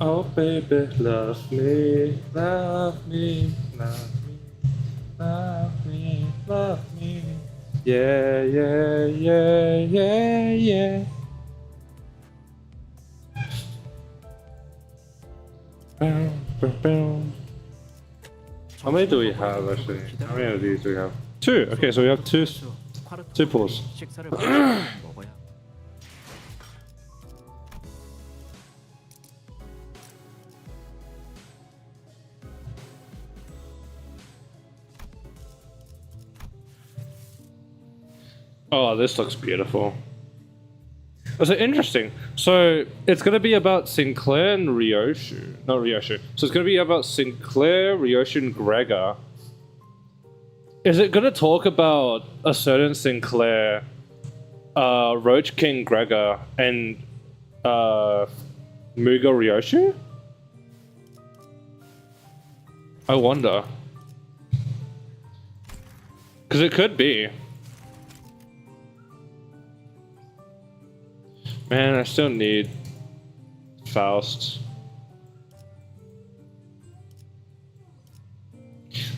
Oh baby, love me, love me, love me, love me, love me. Yeah, yeah, yeah, yeah, yeah. Boom, boom, boom. How many do we have actually? How many of these do we have? Two. Okay, so we have two pools. Oh, this looks beautiful. Oh, so interesting. So it's gonna be about Sinclair and Ryoshu. Not Ryoshu. So it's gonna be about Sinclair, Ryoshu, and Gregor. Is it gonna talk about a certain Sinclair, Roach King Gregor, and Muga Ryoshu? I wonder. Because it could be. Man, I still need Faust.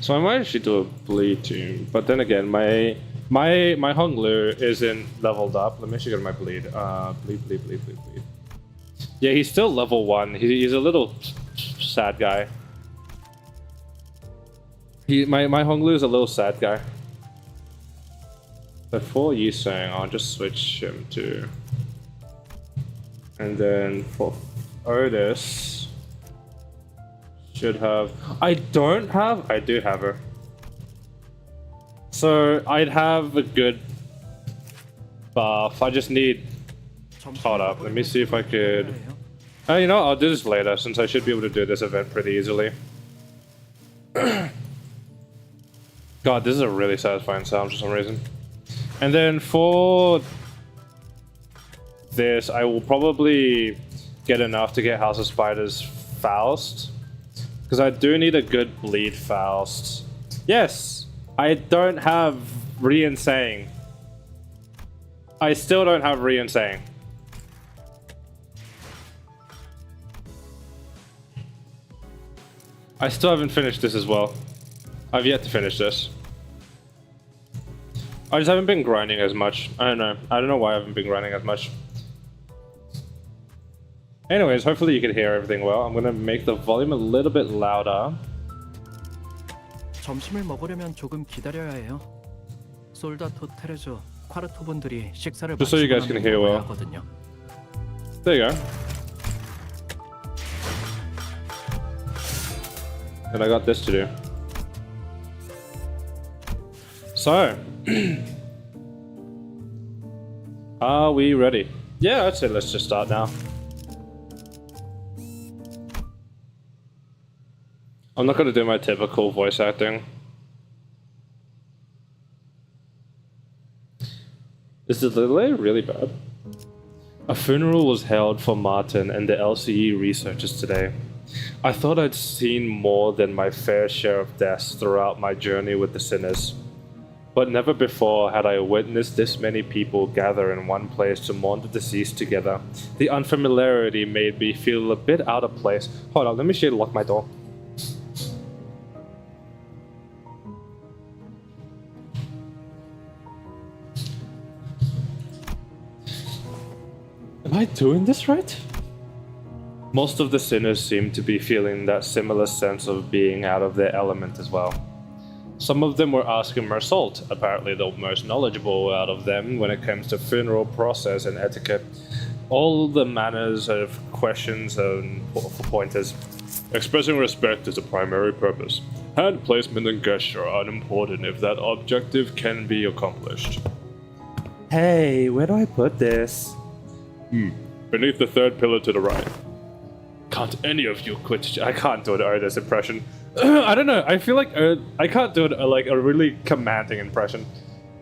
So I might actually do a bleed team, but then again, my Hong Lu isn't leveled up. Let me actually go to my bleed. Bleed. Yeah, he's still level 1. He's a little sad guy. My Hong Lu is a little sad guy. Before you saying, I'll just switch him to. And then for Otis, should have. I do have her. So I'd have a good buff. I just need. Hold up. Let me see if I could. You know, I'll do this later since I should be able to do this event pretty easily. God, this is a really satisfying sound for some reason. And then for this, I will probably get enough to get House of Spiders Faust. Because I do need a good bleed Faust. Yes! I don't have Re-Insane. I still don't have Re-Insane. I still haven't finished this as well. I've yet to finish this. I just haven't been grinding as much. I don't know why I haven't been grinding as much. Anyways, hopefully you can hear everything well. I'm gonna make the volume a little bit louder. 점심을 먹으려면 조금 기다려야 해요. 솔다토 테레조, 콰르토 분들이 식사를 Just so you guys can hear well. 하거든요. There you go. And I got this to do. So, are we ready? Yeah, I'd say let's just start now. I'm not going to do my typical voice acting. Is the delay really bad? A funeral was held for Martin and the LCE researchers today. I thought I'd seen more than my fair share of deaths throughout my journey with the sinners. But never before had I witnessed this many people gather in one place to mourn the deceased together. The unfamiliarity made me feel a bit out of place. Hold on, let me shade lock my door. Am I doing this right? Most of the sinners seemed to be feeling that similar sense of being out of their element as well. Some of them were asking Mersault, apparently the most knowledgeable out of them when it comes to funeral process and etiquette. All the manners of questions and pointers. Expressing respect is a primary purpose. Hand placement and gesture are unimportant if that objective can be accomplished. Hey, where do I put this? Beneath the third pillar to the right. Can't any of you quit? I can't do an Erdis impression. I don't know. I feel like I can't do it like a really commanding impression.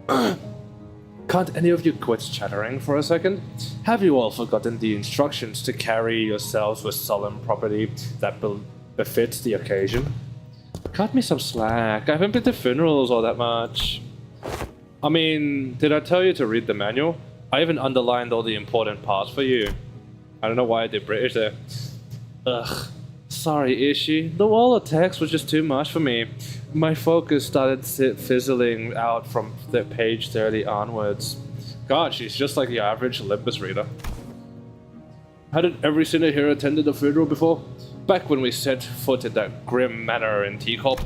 Can't any of you quit chattering for a second? Have you all forgotten the instructions to carry yourselves with solemn property that befits the occasion? Cut me some slack. I haven't been to funerals all that much. I mean, did I tell you to read the manual? I even underlined all the important parts for you. I don't know why I did British there. Ugh. Sorry, Ishi. The wall of text was just too much for me. My focus started fizzling out from the page 30 onwards. God, she's just like the average Limbus reader. Hadn't every sinner here attended a funeral before? Back when we set foot in that grim manor in Teacup.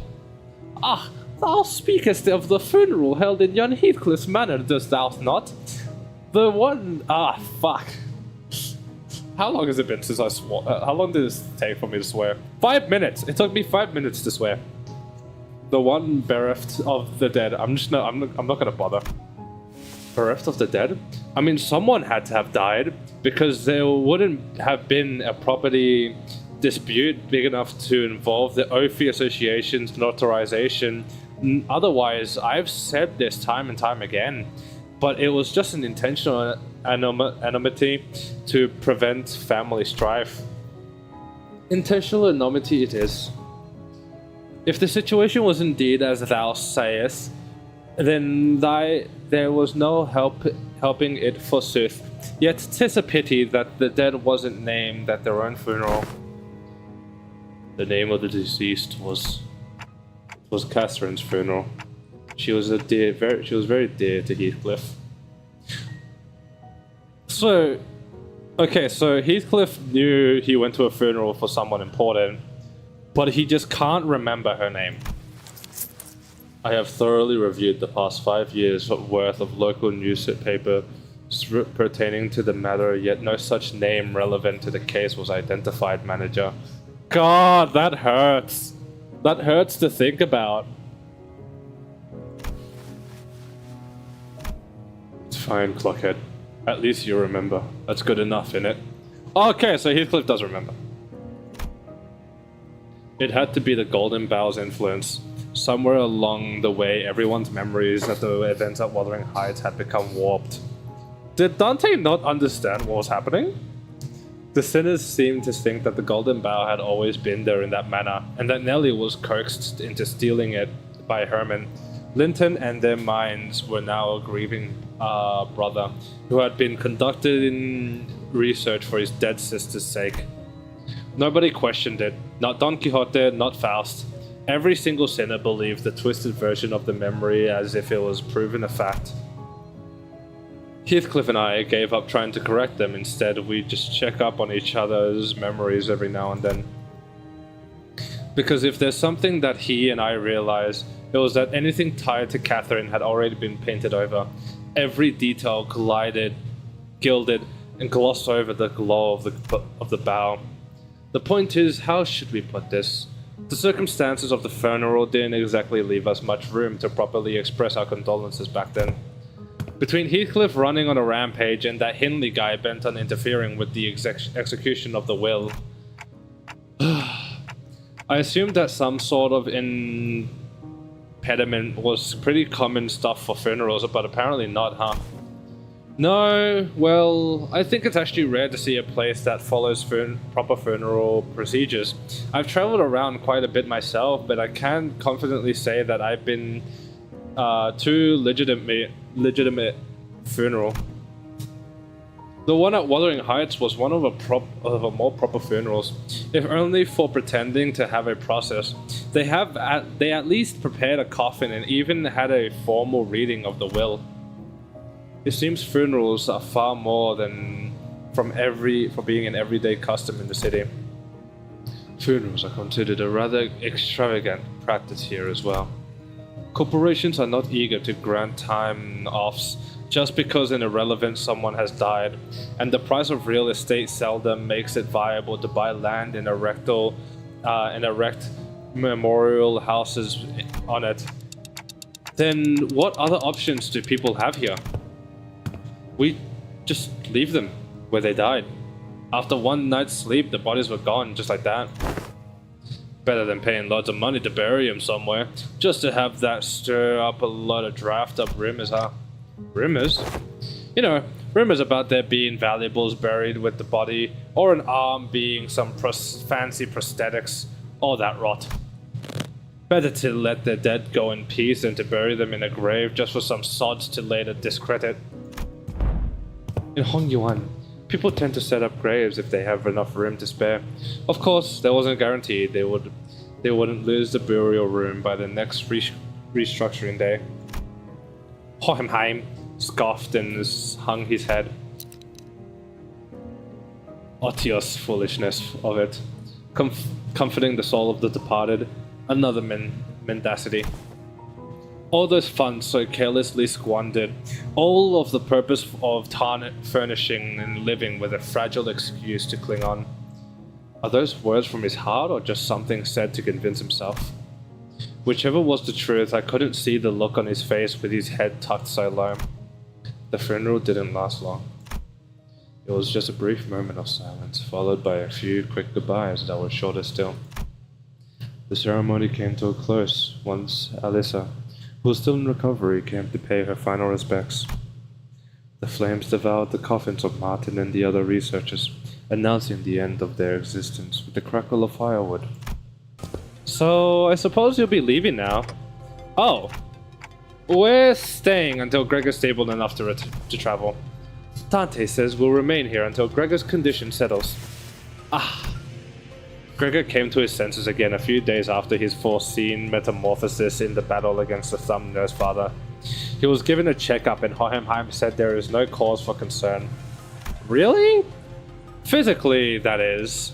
Ah, thou speakest of the funeral held in yon Heathcliff's manor, dost thou not? The one... Ah, fuck. How long has it been since I swore? How long did this take for me to swear? 5 minutes! It took me 5 minutes to swear. The one bereft of the dead. I'm not gonna bother. Bereft of the dead? I mean, someone had to have died, because there wouldn't have been a property dispute big enough to involve the Ophi Association's notarization. Otherwise, I've said this time and time again, but it was just an intentional anonymity to prevent family strife. Intentional anonymity it is. If the situation was indeed as thou sayest, then there was no helping it forsooth. Yet 'tis a pity that the dead wasn't named at their own funeral. The name of the deceased was Catherine's funeral. She was very dear to Heathcliff. So Heathcliff knew he went to a funeral for someone important, but he just can't remember her name. I have thoroughly reviewed the past 5 years' worth of local newspaper pertaining to the matter, yet no such name relevant to the case was identified, manager. God, that hurts. That hurts to think about. It's fine, Clockhead. At least you remember. That's good enough, innit? Okay, so Heathcliff does remember. It had to be the Golden Bow's influence. Somewhere along the way, everyone's memories of the events at Wuthering Heights had become warped. Did Dante not understand what was happening? The sinners seemed to think that the Golden Bow had always been there in that manner, and that Nellie was coaxed into stealing it by Herman. Linton and their minds were now a grieving brother, who had been conducted in research for his dead sister's sake. Nobody questioned it, not Don Quixote, not Faust. Every single sinner believed the twisted version of the memory as if it was proven a fact. Heathcliff and I gave up trying to correct them. Instead, we just check up on each other's memories every now and then. Because if there's something that he and I realized, it was that anything tied to Catherine had already been painted over. Every detail gilded, and glossed over the glow of the bow. The point is, how should we put this? The circumstances of the funeral didn't exactly leave us much room to properly express our condolences back then. Between Heathcliff running on a rampage and that Hindley guy bent on interfering with the execution of the will, I assumed that some sort of impediment was pretty common stuff for funerals, but apparently not, huh? No, well, I think it's actually rare to see a place that follows proper funeral procedures. I've traveled around quite a bit myself, but I can confidently say that I've been to legitimate funeral. The one at Wuthering Heights was one of a more proper funerals, if only for pretending to have a process. They at least prepared a coffin and even had a formal reading of the will. It seems funerals are far more than from being an everyday custom in the city. Funerals are considered a rather extravagant practice here as well. Corporations are not eager to grant time-offs just because an irrelevant someone has died, and the price of real estate seldom makes it viable to buy land and erect memorial houses on it. Then what other options do people have here? We just leave them where they died. After one night's sleep, the bodies were gone just like that. Better than paying loads of money to bury him somewhere, just to have that stir up a lot of draft up rumors, huh? Rumors? You know, rumors about there being valuables buried with the body, or an arm being some fancy prosthetics, all that rot. Better to let the dead go in peace than to bury them in a grave just for some sods to later discredit. In Hongyuan, People tend to set up graves if they have enough room to spare. Of course, there wasn't guaranteed they wouldn't lose the burial room by the next restructuring day. Hohenheim scoffed and hung his head. Otios foolishness of it. Comforting the soul of the departed, another mendacity. All those funds so carelessly squandered, all of the purpose of furnishing and living with a fragile excuse to cling on. Are those words from his heart or just something said to convince himself? Whichever was the truth, I couldn't see the look on his face with his head tucked so low. The funeral didn't last long. It was just a brief moment of silence, followed by a few quick goodbyes that were shorter still. The ceremony came to a close once Alyssa, who was still in recovery, came to pay her final respects. The flames devoured the coffins of Martin and the other researchers, announcing the end of their existence with the crackle of firewood. So, I suppose you'll be leaving now. Oh, we're staying until Gregor's stable enough to travel. Dante says we'll remain here until Gregor's condition settles. Gregor came to his senses again a few days after his foreseen metamorphosis in the battle against the Thumb Nurse Father. He was given a checkup and Hohenheim said there is no cause for concern. Really? Physically, that is.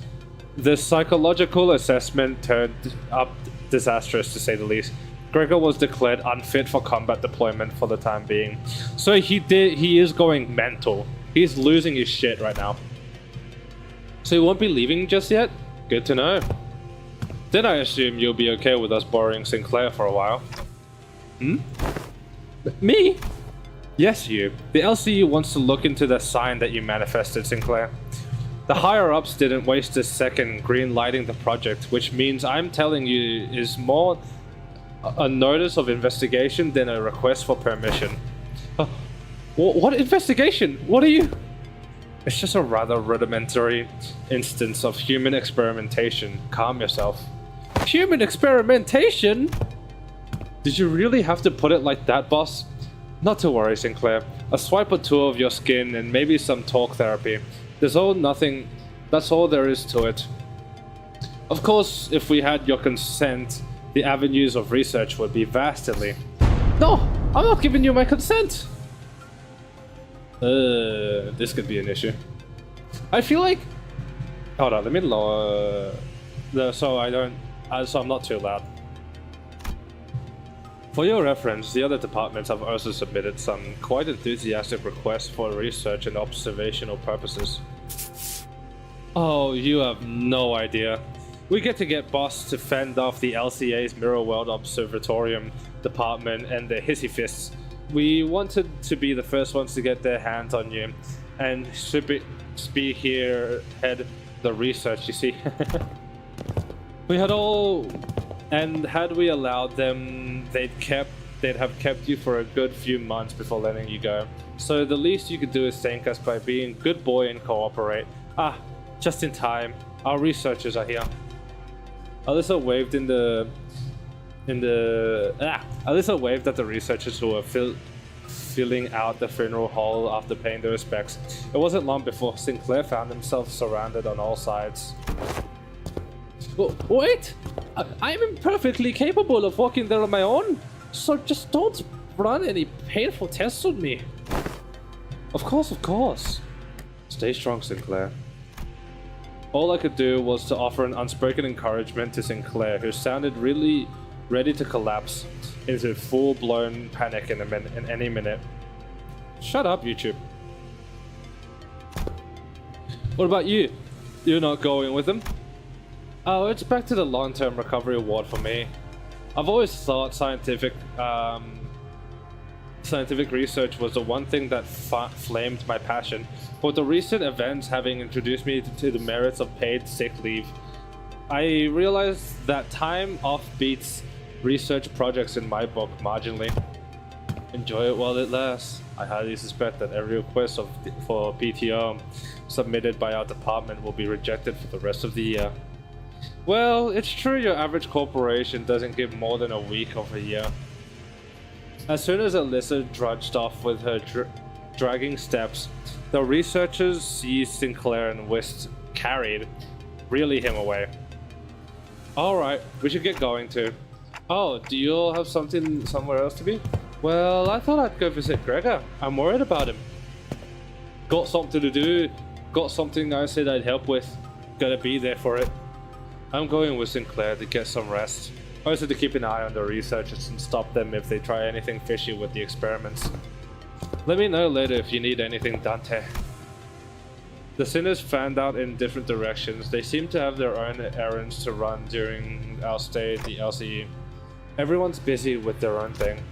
The psychological assessment turned up disastrous, to say the least. Gregor was declared unfit for combat deployment for the time being. So he is going mental. He's losing his shit right now. So he won't be leaving just yet? Good to know. Then I assume you'll be okay with us borrowing Sinclair for a while. Me? Yes, you. The LCU wants to look into the sign that you manifested, Sinclair. The higher-ups didn't waste a second green-lighting the project, which means I'm telling you is more a notice of investigation than a request for permission. What investigation? What are you... It's just a rather rudimentary instance of human experimentation. Calm yourself. Human experimentation? Did you really have to put it like that, boss? Not to worry, Sinclair. A swipe or two of your skin and maybe some talk therapy. That's all there is to it. Of course, if we had your consent, the avenues of research would be vastly... No! I'm not giving you my consent! This could be an issue. I feel like... Hold on, let me lower... so I'm not too loud. For your reference, the other departments have also submitted some quite enthusiastic requests for research and observational purposes. Oh, you have no idea. We get boss to fend off the LCA's Mirror World Observatorium department and the Hissy Fists. We wanted to be the first ones to get their hands on you, and be here, head the research, you see. Had we allowed them, they'd have kept you for a good few months before letting you go. So the least you could do is thank us by being a good boy and cooperate. Just in time. Our researchers are here. Alyssa waved Alyssa waved at the researchers who were filling out the funeral hall after paying their respects. It wasn't long before Sinclair found himself surrounded on all sides. Wait! I'm perfectly capable of walking there on my own, so just don't run any painful tests on me. Of course. Stay strong, Sinclair. All I could do was to offer an unspoken encouragement to Sinclair, who sounded really ready to collapse into full-blown panic in any minute. Shut up, YouTube. What about you? You're not going with them? Oh, it's back to the long-term recovery ward for me. I've always thought scientific research was the one thing that flamed my passion, but the recent events having introduced me to the merits of paid sick leave, I realized that time off beats research projects in my book marginally. Enjoy it while it lasts. I highly suspect that every request for PTO submitted by our department will be rejected for the rest of the year. Well, it's true your average corporation doesn't give more than a week of a year. As soon as Alyssa drudged off with her dragging steps, The researchers see Sinclair and Wist carried, really him away. Alright, we should get going too. Oh, do you all have somewhere else to be? Well, I thought I'd go visit Gregor. I'm worried about him. Got something to do. Got something I said I'd help with. Gotta be there for it. I'm going with Sinclair to get some rest. Also to keep an eye on the researchers and stop them if they try anything fishy with the experiments. Let me know later if you need anything, Dante. The sinners fanned out in different directions. They seem to have their own errands to run during our stay at the LCE. Everyone's busy with their own thing.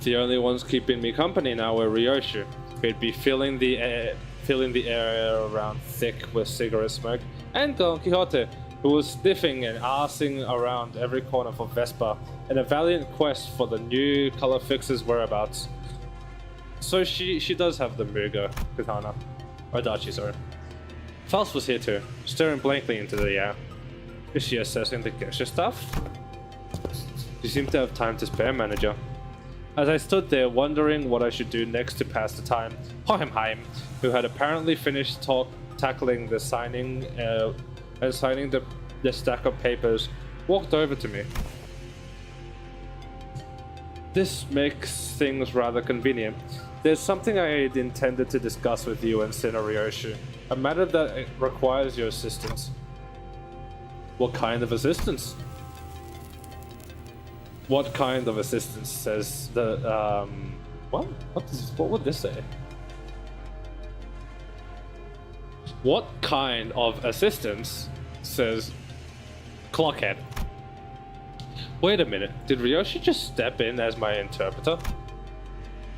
The only ones keeping me company now were Ryoshu, who'd be filling the area around thick with cigarette smoke, and Don Quixote, who was sniffing and arsing around every corner for Vespa in a valiant quest for the new color fix's whereabouts. So she does have the Muga katana. Or Dachi, sorry. Faust was here too, staring blankly into the air. Is she assessing the gesture stuff? You seem to have time to spare, manager. As I stood there wondering what I should do next to pass the time, Hohenheim, who had apparently finished tackling the signing the stack of papers, walked over to me. This makes things rather convenient. There's something I had intended to discuss with you and Ryoshu, a matter that requires your assistance. What kind of assistance? What kind of assistance, says the, what would this say? What kind of assistance, says Clockhead. Wait a minute, did Ryoshi just step in as my interpreter?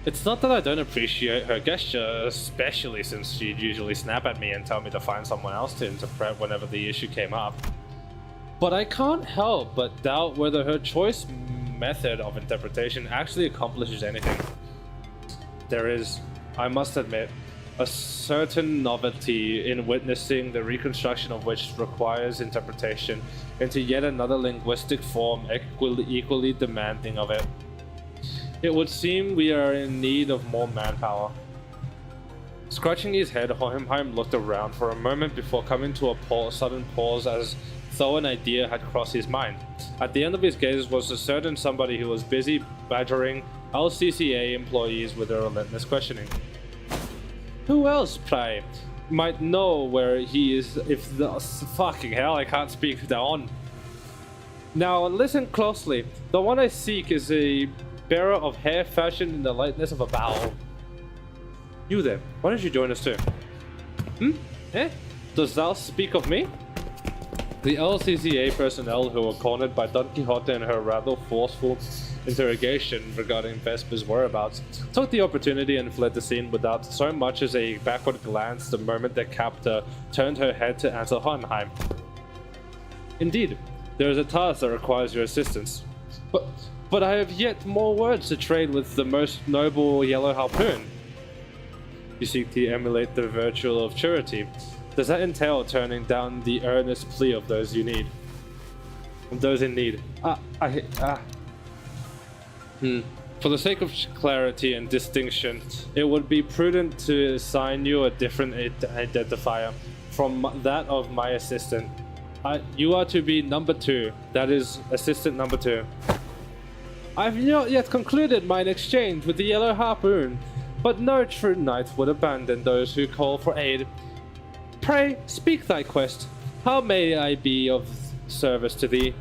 It's not that I don't appreciate her gesture, especially since she'd usually snap at me and tell me to find someone else to interpret whenever the issue came up. But I can't help but doubt whether her choice method of interpretation actually accomplishes anything. There is, I must admit, a certain novelty in witnessing the reconstruction of which requires interpretation into yet another linguistic form equally demanding of it. It would seem we are in need of more manpower. Scratching his head, Hohenheim looked around for a moment before coming to a sudden pause as though an idea had crossed his mind. At the end of his gaze was a certain somebody who was busy badgering LCCA employees with their relentless questioning. Who else, pray, might know where he is if the fucking hell I can't speak down. Now listen closely. The one I seek is a bearer of hair fashioned in the lightness of a bow. You there, why don't you join us too? Does thou speak of me? The LCCA personnel who were cornered by Don Quixote and her rather forceful interrogation regarding Vespa's whereabouts took the opportunity and fled the scene without so much as a backward glance the moment their captor turned her head to answer Hohenheim. Indeed, there is a task that requires your assistance. But I have yet more words to trade with the most noble Yellow Harpoon. You seek to emulate the virtue of charity. Does that entail turning down the earnest plea of those you need? Of those in need. For the sake of clarity and distinction, it would be prudent to assign you a different identifier from that of my assistant. You are to be number 2. That is, assistant number 2. I've not yet concluded mine exchange with the Yellow Harpoon, but no true knight would abandon those who call for aid. Pray, speak thy quest. How may I be of service to thee?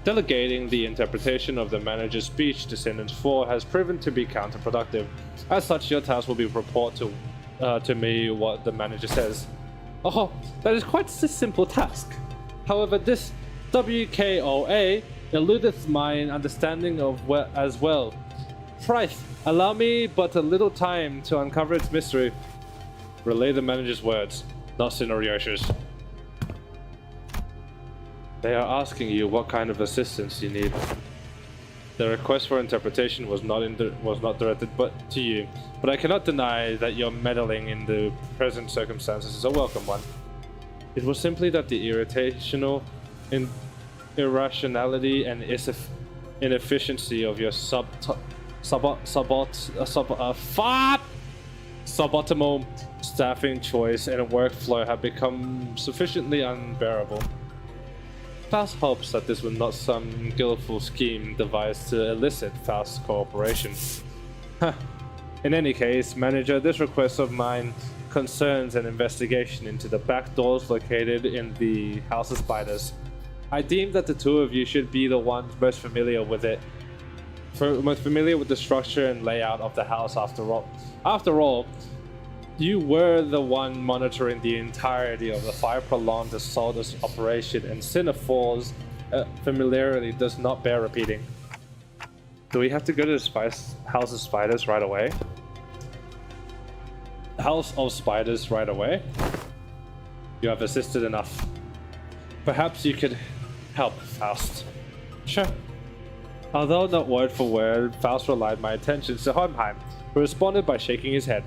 Delegating the interpretation of the manager's speech to Sentence 4 has proven to be counterproductive. As such, your task will be to report to me what the manager says. Oh, that is quite a simple task. However, this WKOA eludeth mine understanding of as well. Frith, allow me but a little time to uncover its mystery. Relay the manager's words, not Ryoshu's. They are asking you what kind of assistance you need. The request for interpretation was not directed but to you, but I cannot deny that your meddling in the present circumstances is a welcome one. It was simply that the irrationality and inefficiency of your suboptimal staffing choice and workflow have become sufficiently unbearable. Faust hopes that this was not some skillful scheme devised to elicit Faust's cooperation. In any case, manager, this request of mine concerns an investigation into the back doors located in the House of Spiders. I deem that the two of you should be the ones most familiar with it. Most familiar with the structure and layout of the house after all. After all, you were the one monitoring the entirety of the 5 prolonged assault operation, and Sinner Falls familiarity does not bear repeating. Do we have to go to the House of Spiders right away? House of Spiders right away? You have assisted enough. Perhaps you could help, Faust. Sure. Although not word for word, Faust relied my attention to Hohenheim, who responded by shaking his head.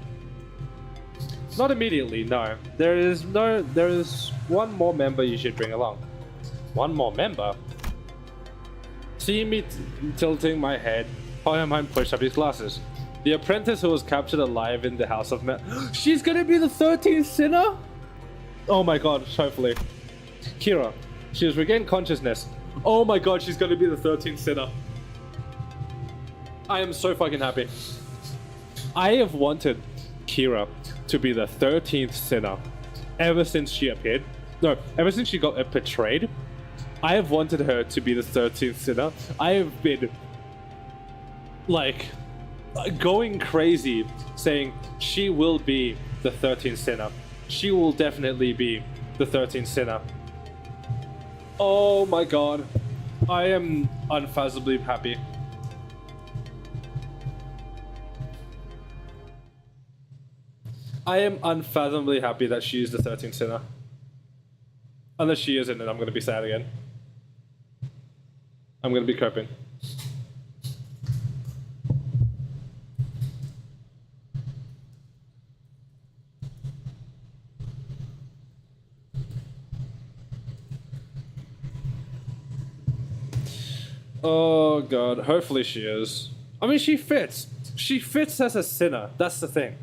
Not immediately, no. There is one more member you should bring along. One more member? Seeing me tilting my head, Hohenheim pushed up his glasses. The apprentice who was captured alive in the House of She's gonna be the 13th sinner? Oh my god, hopefully. Kira. She has regained consciousness. Oh my god, she's gonna be the 13th sinner. I am so fucking happy. I have wanted Kira to be the 13th sinner ever since she appeared. No, ever since she got betrayed. I have wanted her to be the 13th sinner. I have been like going crazy saying she will be the 13th sinner. She will definitely be the 13th sinner. Oh my god. I am unfathomably happy. I am unfathomably happy that she is the 13th sinner. Unless she isn't, then I'm going to be sad again. I'm going to be coping. Oh god, hopefully she is. I mean, she fits. She fits as a sinner. That's the thing.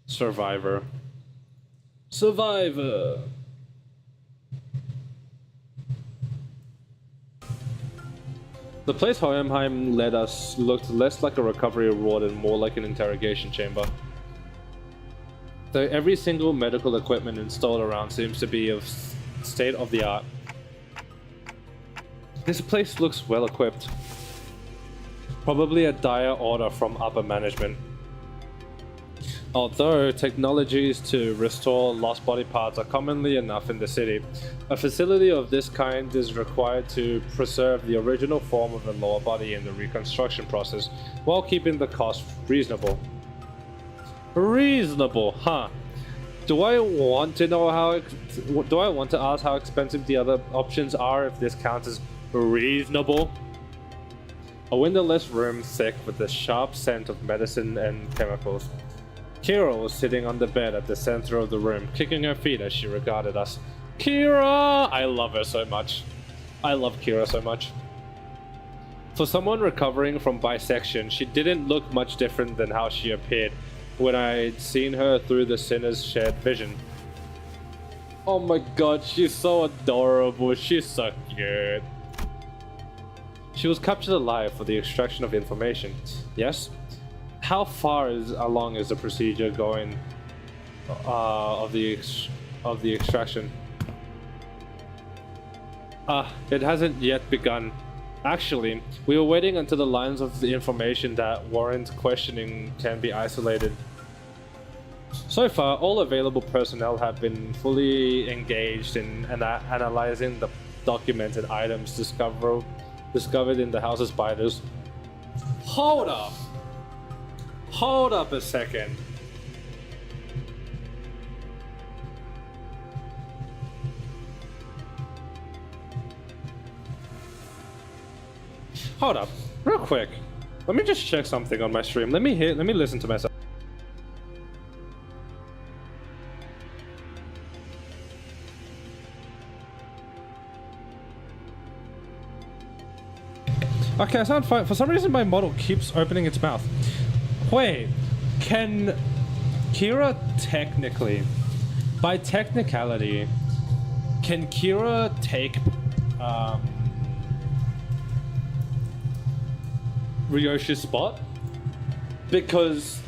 Survivor. Survivor. The place Hohenheim led us looked less like a recovery ward and more like an interrogation chamber. Though every single medical equipment installed around seems to be of state of the art. This place looks well equipped. Probably a dire order from upper management. Although technologies to restore lost body parts are commonly enough in the city, a facility of this kind is required to preserve the original form of the lower body in the reconstruction process while keeping the cost reasonable. Reasonable, huh? Do I want to ask how expensive the other options are if this counts as reasonable? A windowless room thick with the sharp scent of medicine and chemicals. Kira was sitting on the bed at the center of the room, kicking her feet as she regarded us. Kira! I love her so much. I love Kira so much. For someone recovering from bisection, she didn't look much different than how she appeared when I'd seen her through the sinner's shared vision. Oh my god, she's so adorable. She's so cute. She was captured alive for the extraction of information. Yes? How far along is the procedure going of the extraction? It hasn't yet begun. Actually, we were waiting until the lines of the information that warrant questioning can be isolated. So far, all available personnel have been fully engaged in analyzing the documented items discovered in the House of Spiders. Hold up! Hold up a second. Hold up, real quick. Let me just check something on my stream. Let me listen to myself. Okay, I sound fine. For some reason, my model keeps opening its mouth. Wait, can Kira technically, by technicality, can Kira take Ryoshi's spot? Because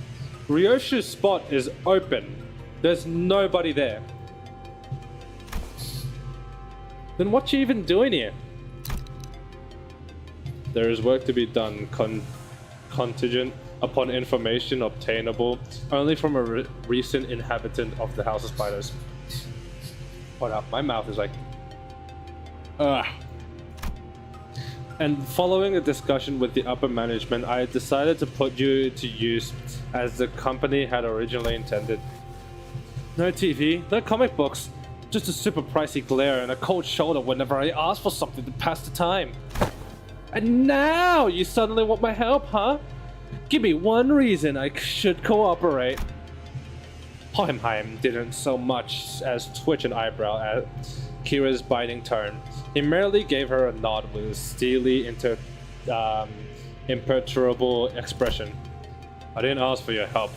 Ryoshi's spot is open. There's nobody there. Then what you even doing here? There is work to be done contingent upon information obtainable only from a recent inhabitant of the House of Spiders. What up? My mouth is like... Ugh. And following a discussion with the upper management, I decided to put you to use as the company had originally intended. No TV, no comic books, just a super pricey glare and a cold shoulder whenever I ask for something to pass the time. And now you suddenly want my help, huh? Give me one reason I should cooperate. Hohenheim didn't so much as twitch an eyebrow at Kira's biting tone. He merely gave her a nod with a steely, imperturbable expression. I didn't ask for your help.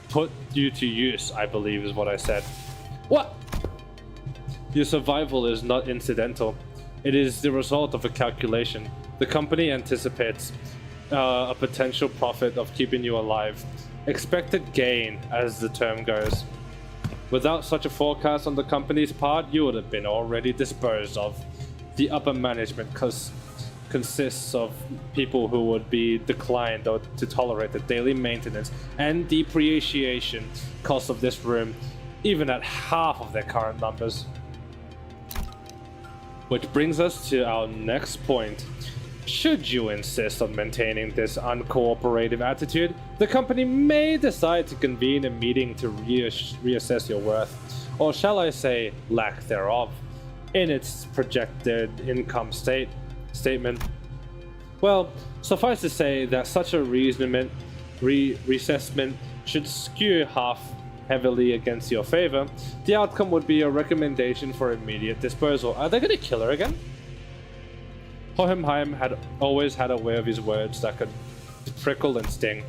Put you to use, I believe is what I said. What? Your survival is not incidental. It is the result of a calculation. The company anticipates a potential profit of keeping you alive. Expected gain, as the term goes. Without such a forecast on the company's part, you would have been already disposed of. The upper management consists of people who would be declined or to tolerate the daily maintenance and depreciation cost of this room, even at half of their current numbers. Which brings us to our next point. Should you insist on maintaining this uncooperative attitude, the company may decide to convene a meeting to reassess your worth, or shall I say, lack thereof, in its projected income statement. Well, suffice to say that such a reassessment should skew half heavily against your favor. The outcome would be a recommendation for immediate disposal. Are they going to kill her again? Hohenheim had always had a way of his words that could prickle and sting.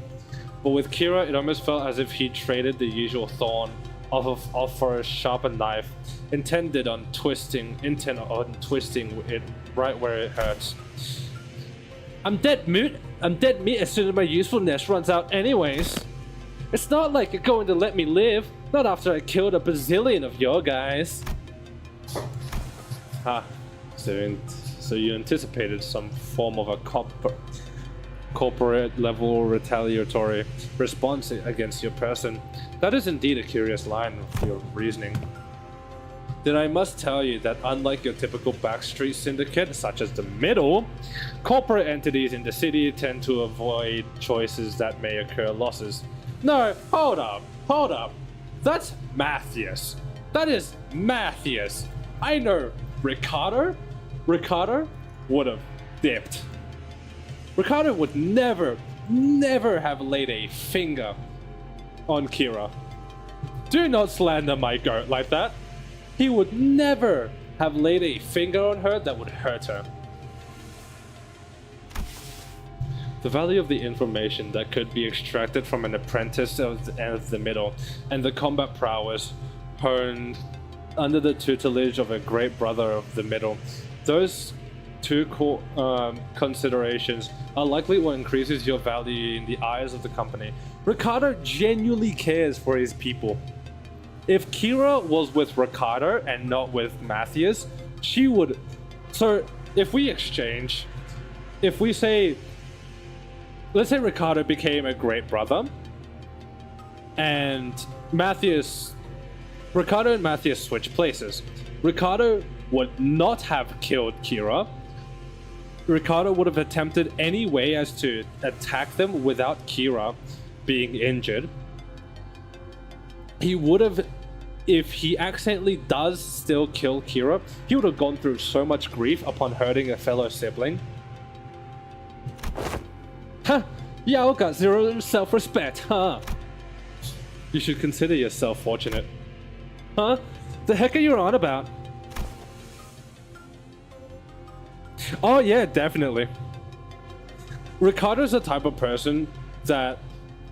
But with Kira, it almost felt as if he traded the usual thorn off for a sharpened knife, intent on twisting it right where it hurts. I'm dead meat as soon as my usefulness runs out anyways. It's not like you're going to let me live, not after I killed a bazillion of your guys. So you anticipated some form of a corporate level retaliatory response against your person. That is indeed a curious line of your reasoning. Then I must tell you that unlike your typical backstreet syndicate, such as the Middle, corporate entities in the city tend to avoid choices that may occur losses. No, hold up. That's Matthias. That is Matthias. I know Ricardo would have dipped. Ricardo would never have laid a finger on Kira. Do not slander my goat like that. He would never have laid a finger on her that would hurt her. The value of the information that could be extracted from an apprentice of the Middle, and the combat prowess honed under the tutelage of a great brother of the Middle. Those two considerations are likely what increases your value in the eyes of the company. Ricardo genuinely cares for his people. If Kira was with Ricardo and not with Matthias, she would... So, if we exchange... If we say... Let's say Ricardo became a great brother, and Ricardo and Matthias switch places. Ricardo would not have killed Kira. Ricardo would have attempted any way as to attack them without Kira being injured. He would have, if he accidentally does still kill Kira, he would have gone through so much grief upon hurting a fellow sibling. Huh, Yao got zero self-respect, huh? You should consider yourself fortunate. Huh? The heck are you on about? Oh yeah, definitely. Ricardo's the type of person that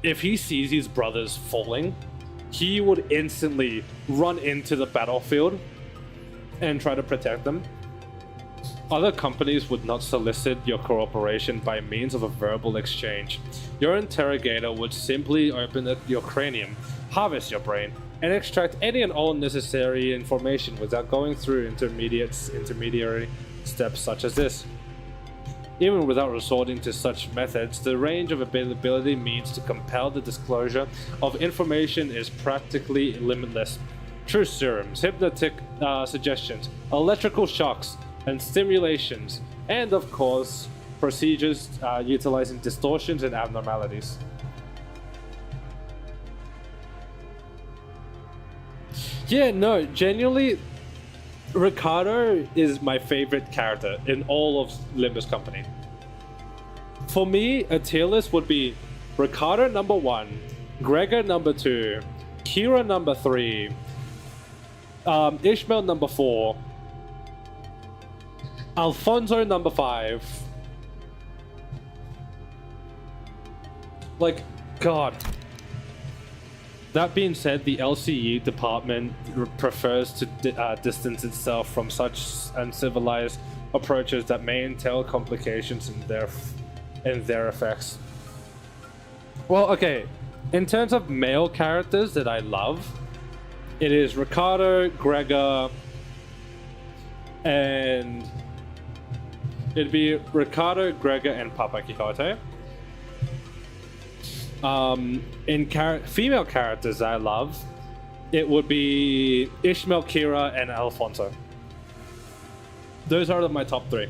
if he sees his brothers falling, he would instantly run into the battlefield and try to protect them. Other companies would not solicit your cooperation by means of a verbal exchange. Your interrogator would simply open your cranium, harvest your brain, and extract any and all necessary information without going through intermediary steps such as this. Even without resorting to such methods, the range of availability means to compel the disclosure of information is practically limitless. True serums, hypnotic suggestions, electrical shocks, and stimulations, and of course, procedures utilizing distortions and abnormalities. Yeah, no, genuinely, Ricardo is my favorite character in all of Limbus Company. For me, a tier list would be Ricardo number 1, Gregor number 2, Kira number 3, Ishmael number 4, Alfonso number 5. Like, God. That being said, the LCE department prefers to distance itself from such uncivilized approaches that may entail complications in their effects. Well, okay, in terms of male characters that I love, it is Ricardo, Gregor, and it'd be Ricardo, Gregor, and Papa Quixote. In female characters I love, it would be Ishmael, Kira, and Alfonso. Those are my top 3.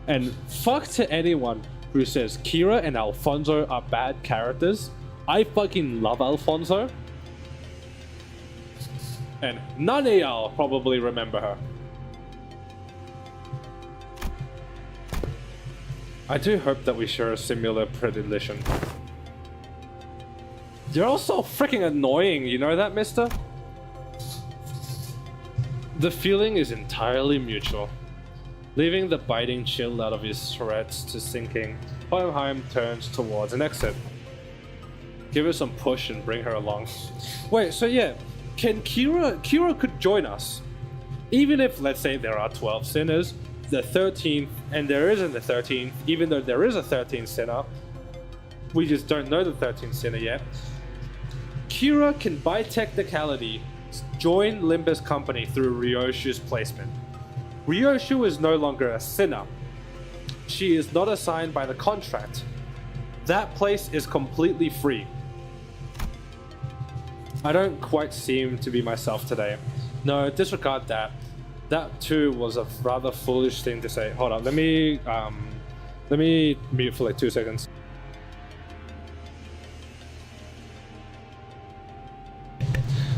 And fuck to anyone who says Kira and Alfonso are bad characters. I fucking love Alfonso. And none of y'all probably remember her. I do hope that we share a similar predilection. You're all so freaking annoying, you know that, mister? The feeling is entirely mutual. Leaving the biting chill out of his threats to sinking, Hohenheim turns towards an exit. Give her some push and bring her along. Wait, so yeah, can Kira could join us? Even if, let's say, there are 12 sinners, the 13th, and there isn't the 13th, even though there is a 13th sinner, we just don't know the 13th sinner yet. Kira can, by technicality, join Limbus Company through Ryoshu's placement. Ryoshu is no longer a sinner. She is not assigned by the contract. That place is completely free. I don't quite seem to be myself today. No, disregard that. That too was a rather foolish thing to say. Hold on, let me mute for like 2 seconds.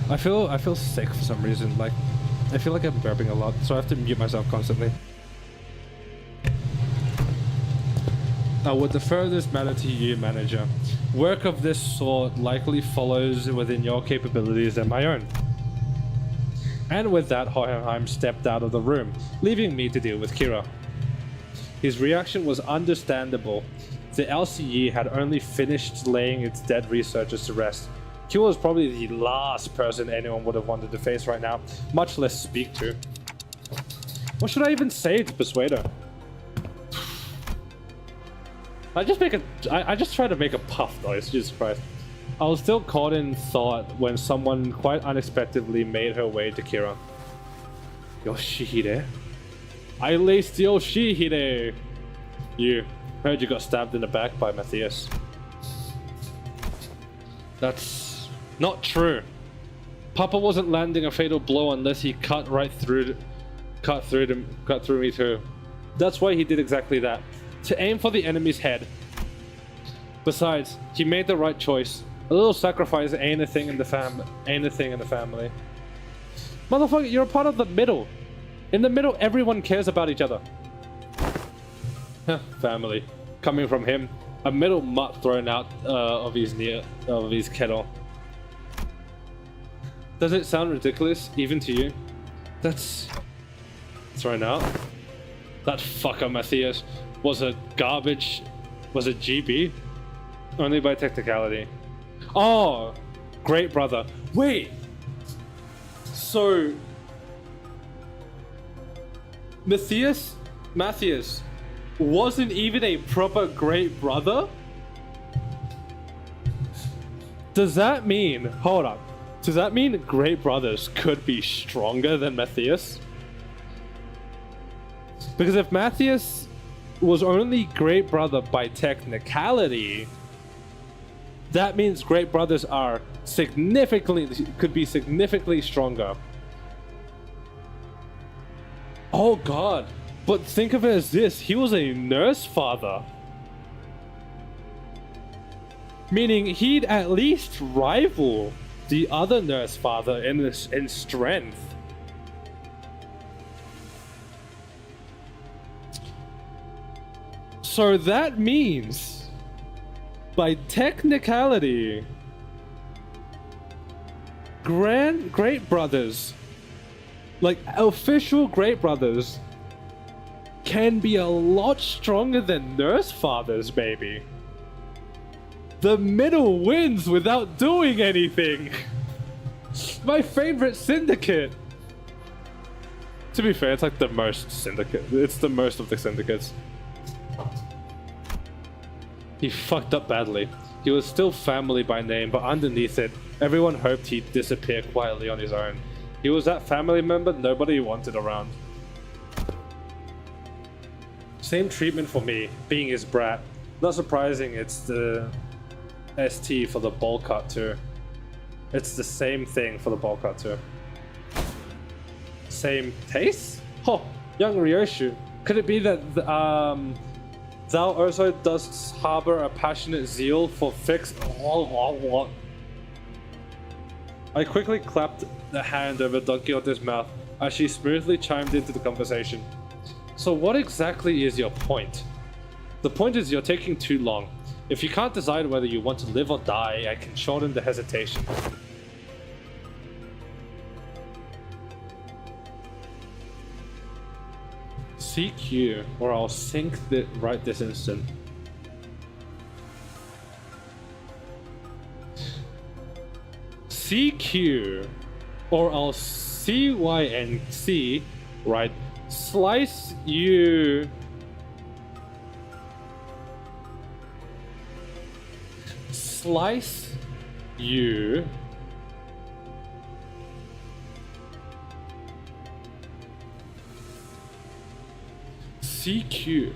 I feel sick for some reason. Like, I feel like I'm burping a lot, so I have to mute myself constantly. Would defer this matter to you, manager. Work of this sort likely follows within your capabilities and my own. And with that, Hohenheim stepped out of the room, leaving me to deal with Kira. His reaction was understandable. The LCE had only finished laying its dead researchers to rest. Kira was probably the last person anyone would have wanted to face right now, much less speak to. What should I even say to persuade her? I just try to make a puff noise, Jesus Christ. I was still caught in thought when someone quite unexpectedly made her way to Kira. Yoshihide? I laced Yoshihide! You. Heard you got stabbed in the back by Matthias. That's not true. Papa wasn't landing a fatal blow unless he cut through me too. That's why he did exactly that. To aim for the enemy's head. Besides, he made the right choice. A little sacrifice ain't a thing in the family. Motherfucker, you're a part of the middle. In the middle, everyone cares about each other. Family. Coming from him, a middle mutt thrown out of his kettle. Does it sound ridiculous, even to you? That's thrown out. That fucker Matthias was a garbage Was it GB? Only by technicality. Oh, great brother. Wait. So Matthias wasn't even a proper great brother? Does that mean, hold up, does that mean great brothers could be stronger than Matthias? Because if Matthias was only great brother by technicality, that means great brothers are could be significantly stronger. Oh god, but think of it as this, he was a nurse father. Meaning he'd at least rival the other nurse father in strength. So that means, by technicality, great brothers, like official great brothers, can be a lot stronger than nurse fathers, baby. The middle wins without doing anything. My favorite syndicate. To be fair, it's like the most syndicate. It's the most of the syndicates. He fucked up badly. He was still family by name, but underneath it, everyone hoped he'd disappear quietly on his own. He was that family member nobody wanted around. Same treatment for me, being his brat. Not surprising, it's the ST for the bowl cut too. It's the same thing for the bowl cut too. Same taste? Oh, young Ryoshu. Could it be that thou also dost harbor a passionate zeal for fixed... I quickly clapped the hand over Don Quixote's mouth as she smoothly chimed into the conversation. So what exactly is your point? The point is you're taking too long. If you can't decide whether you want to live or die, I can shorten the hesitation. CQ, or I'll sink right this instant. CQ, or I'll CYNC, right? Slice you. Slice you. CQ.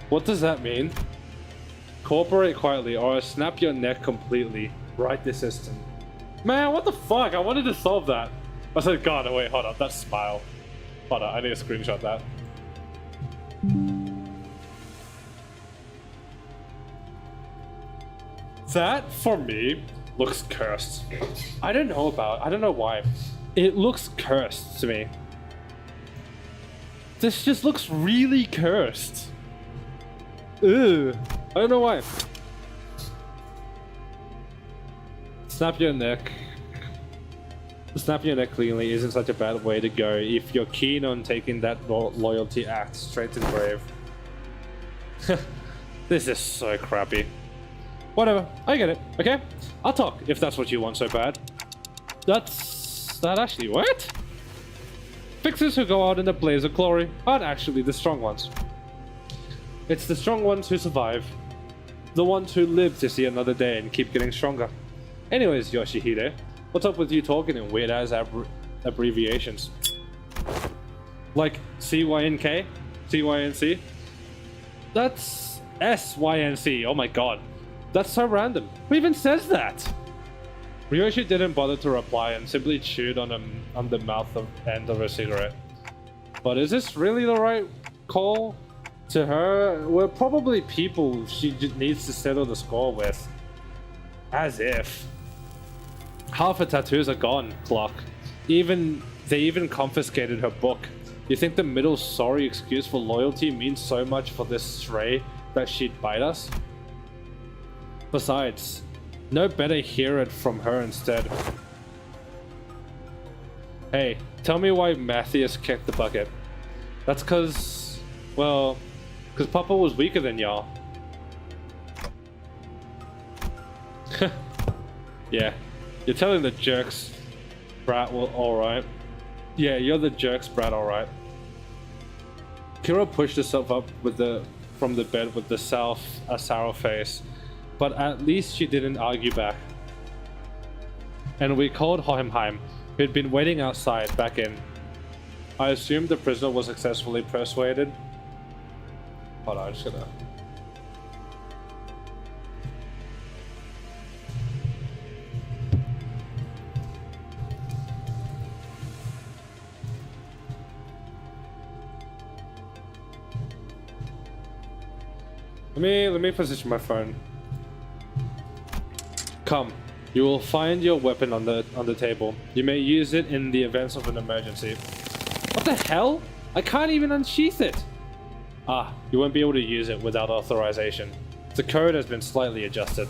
What does that mean? Cooperate quietly or I snap your neck completely. Write this system. Man, what the fuck? I wanted to solve that. I said, God, wait, hold up. That's smile. Hold up, I need to screenshot that. That, for me, looks cursed. I don't know why. It looks cursed to me. This just looks really cursed. Ugh. I don't know why. Snap your neck. Snap your neck cleanly isn't such a bad way to go if you're keen on taking that loyalty act straight to the grave. This is so crappy. Whatever, I get it, okay? I'll talk if that's what you want so bad. That actually what? Fixers who go out in a blaze of glory aren't actually the strong ones. It's the strong ones who survive. The ones who live to see another day and keep getting stronger. Anyways, Yoshihide, what's up with you talking in weird ass abbreviations? Like CYNK? CYNC? That's SYNC, oh my god. That's so random. Who even says that? Ryoshi didn't bother to reply and simply chewed on the mouth end of her cigarette. But is this really the right call to her? We're probably people she needs to settle the score with. As if. Half her tattoos are gone, Clock. They even confiscated her book. You think the middle sorry excuse for loyalty means so much for this stray that she'd bite us? Besides, no better hear it from her instead. Hey, tell me why Matthias kicked the bucket. That's cause, well, cause Papa was weaker than y'all. Yeah, you're telling the jerks, Brat. Well, alright. Yeah, you're the jerks, Brat, alright. Kira pushed herself up from the bed with a sour face, but at least she didn't argue back. And we called Hohenheim, who'd been waiting outside, back in. I assumed the prisoner was successfully persuaded. Hold on, I'm just gonna... Let me position my phone. Come. You will find your weapon on the table. You may use it in the event of an emergency. What the hell? I can't even unsheath it. Ah, you won't be able to use it without authorization. The code has been slightly adjusted.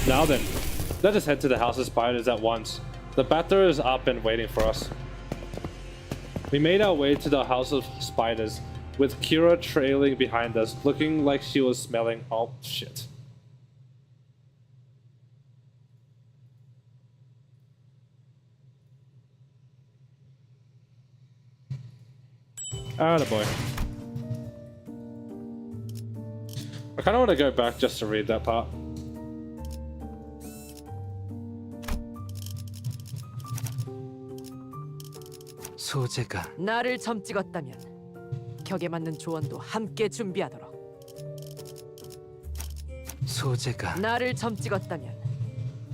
Now then, let us head to the House of Spiders at once. The batter is up and waiting for us. We made our way to the House of Spiders, with Kira trailing behind us, looking like she was smelling... Oh, shit. Attaboy. I kind of want to go back just to read that part. 소재가 나를 점찍었다면 격에 맞는 조언도 함께 준비하도록. 소재가 나를 점찍었다면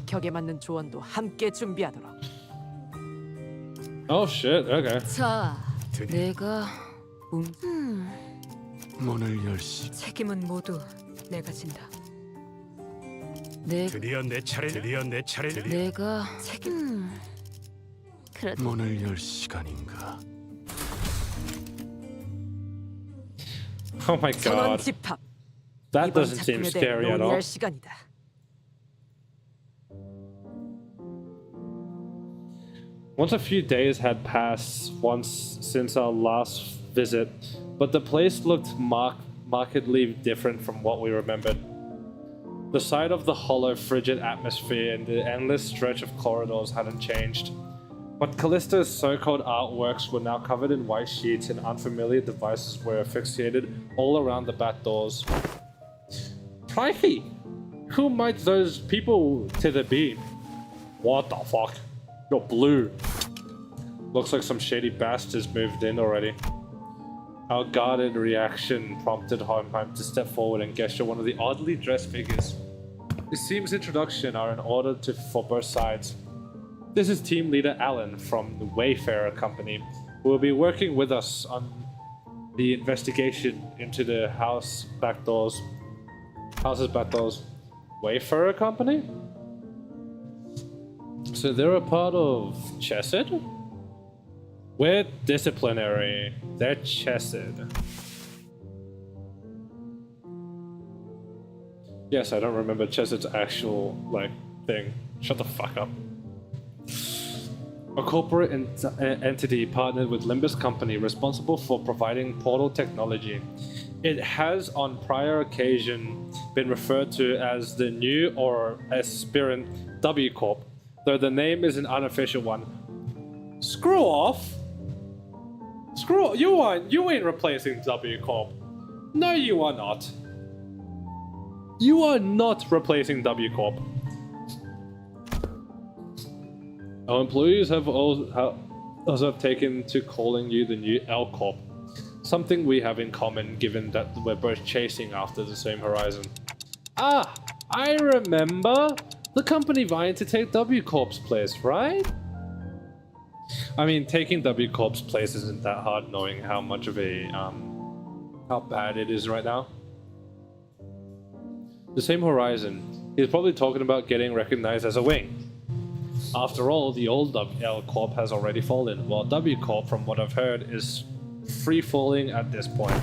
격에 맞는 조언도 함께 준비하도록. Oh shit, okay. 자, 내가 문을 열시 책임은 모두 내가 진다. 드디어 내 차례. 내가 책임. 그래. 문을 열 시간인가? Oh my 전원 god. 집합. That 이번 doesn't seem 작품에 scary 대해 at all. 논의할 시간이다. Once a few days had passed since our last visit, but the place looked markedly different from what we remembered. The sight of the hollow, frigid atmosphere and the endless stretch of corridors hadn't changed. But Callisto's so-called artworks were now covered in white sheets and unfamiliar devices were affixated all around the back doors. Crikey! Who might those people to be? What the fuck? You're blue. Looks like some shady bastards moved in already. Our guarded reaction prompted Hohenheim to step forward and gesture one of the oddly dressed figures. It seems introduction are in order for both sides. This is team leader Alan from the Wayfarer Company, who will be working with us on the investigation into the house's back doors. Wayfarer Company? So they're a part of Chesed? We're disciplinary. They're Chesed. Yes, I don't remember Chesed's actual, thing. Shut the fuck up. A corporate entity partnered with Limbus Company responsible for providing portal technology. It has on prior occasion been referred to as the new or aspirant W Corp, though the name is an unofficial one. Screw off! You ain't replacing W Corp. No, you are not. You are not replacing W Corp. Our employees have also taken to calling you the new L Corp. Something we have in common given that we're both chasing after the same horizon. Ah, I remember! The company vying to take W Corp's place, right? I mean, taking W Corp's place isn't that hard knowing how much of a, how bad it is right now. The same horizon. He's probably talking about getting recognized as a wing. After all, the old L Corp has already fallen, while W Corp, from what I've heard, is free-falling at this point.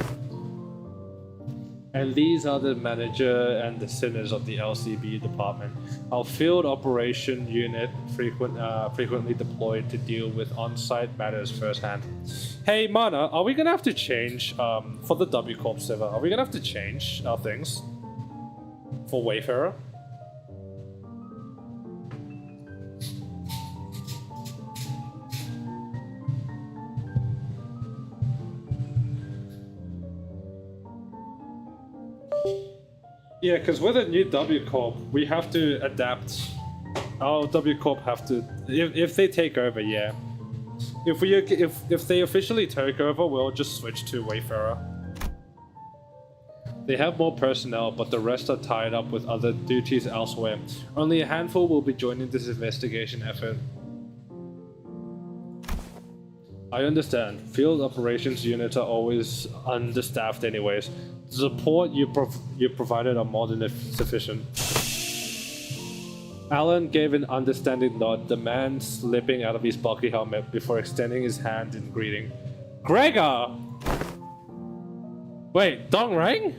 And these are the manager and the sinners of the LCB department. Our field operation unit frequently deployed to deal with on-site matters firsthand. Hey, Mana, are we gonna have to change for the W Corp server? Are we gonna have to change our things for Wayfarer? Yeah, because with a new W Corp, we have to adapt. Our W Corp have to, if they take over, yeah. If they officially take over, we'll just switch to Wayfarer. They have more personnel, but the rest are tied up with other duties elsewhere. Only a handful will be joining this investigation effort. I understand. Field operations units are always understaffed anyways. The support you provided are more than sufficient. Alan gave an understanding nod, the man slipping out of his bulky helmet before extending his hand in greeting. Gregor! Wait, Dong Rang?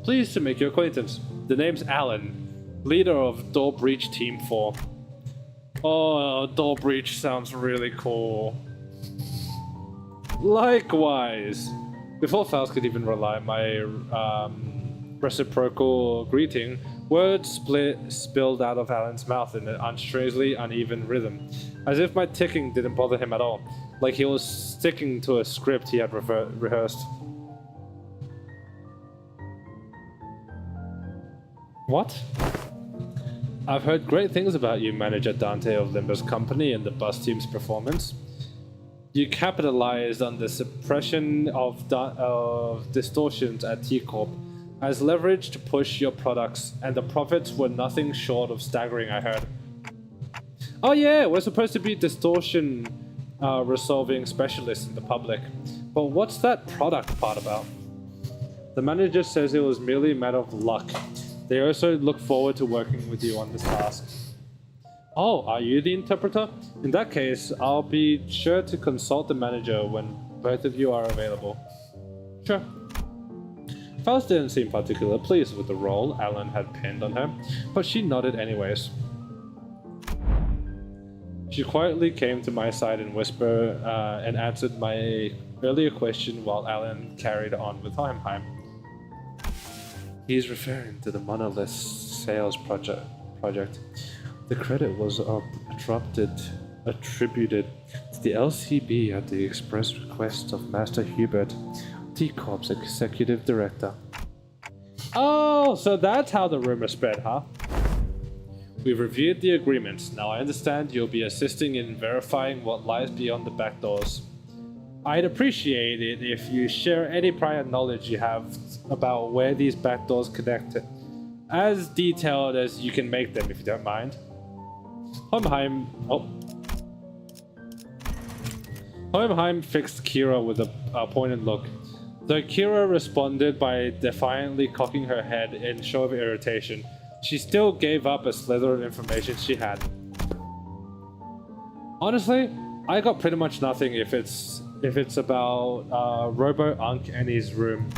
Pleased to make your acquaintance. The name's Alan, leader of Door Breach Team 4. Oh, Door Breach sounds really cool. Likewise. Before Faust could even rely on my reciprocal greeting, words spilled out of Alan's mouth in an strangely uneven rhythm, as if my ticking didn't bother him at all, like he was sticking to a script he had rehearsed. What? I've heard great things about you, Manager Dante of Limbus Company, and the bus team's performance. You capitalized on the suppression of distortions at T-Corp as leverage to push your products, and the profits were nothing short of staggering, I heard. Oh yeah, we're supposed to be distortion resolving specialists in the public, but what's that product part about? The manager says it was merely a matter of luck. They also look forward to working with you on this task. Oh, are you the interpreter? In that case, I'll be sure to consult the manager when both of you are available. Sure. Faust didn't seem particularly pleased with the role Alan had pinned on her, but she nodded anyways. She quietly came to my side and whispered and answered my earlier question while Alan carried on with Heimheim. He's referring to the monolith sales project. The credit was attributed to the LCB at the express request of Master Hubert, T-Corp's executive director. Oh, so that's how the rumor spread, huh? We've reviewed the agreements. Now I understand you'll be assisting in verifying what lies beyond the back doors. I'd appreciate it if you share any prior knowledge you have about where these back doors connect, as detailed as you can make them, if you don't mind. Heimheim fixed Kira with a pointed look, though Kira responded by defiantly cocking her head in show of irritation. She still gave up a slither of information she had. Honestly, I got pretty much nothing if it's about Robo-Unk and his room.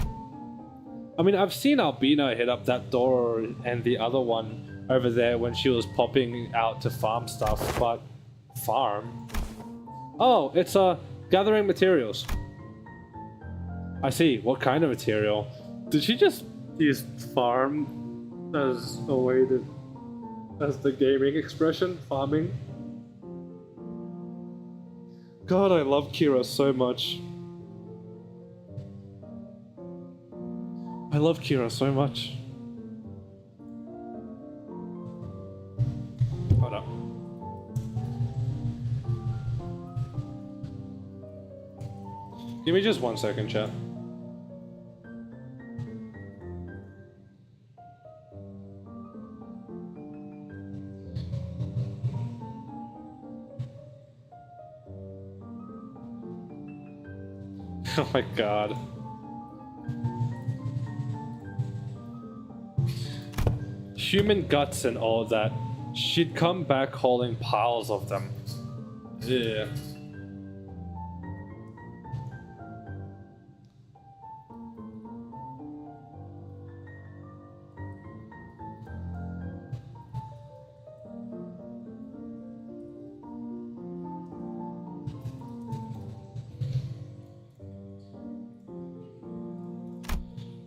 I mean, I've seen Albina hit up that door and the other one over there when she was popping out to farm stuff, but farm? Oh, it's gathering materials. I see. What kind of material? Did she just use farm as a way to, as the gaming expression? Farming? God, I love Kira so much. I love Kira so much. Hold up. Give me just 1 second, chat. Oh my god. Human guts and all that. She'd come back hauling piles of them. Yeah.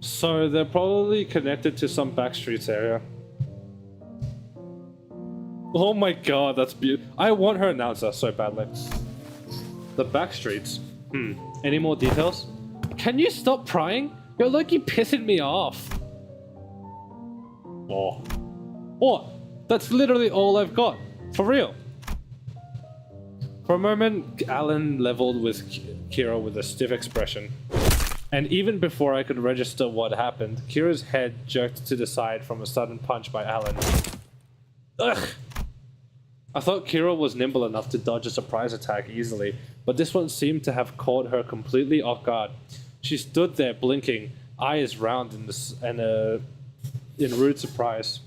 So they're probably connected to some backstreets area. Oh my god, that's beautiful. I want her announcer so badly. The backstreets. Any more details? Can you stop prying? You're lucky pissing me off. Oh. What? That's literally all I've got. For real. For a moment, Alan leveled with Kira with a stiff expression. And even before I could register what happened, Kira's head jerked to the side from a sudden punch by Alan. Ugh! I thought Kira was nimble enough to dodge a surprise attack easily, but this one seemed to have caught her completely off guard. She stood there blinking, eyes round in rude surprise.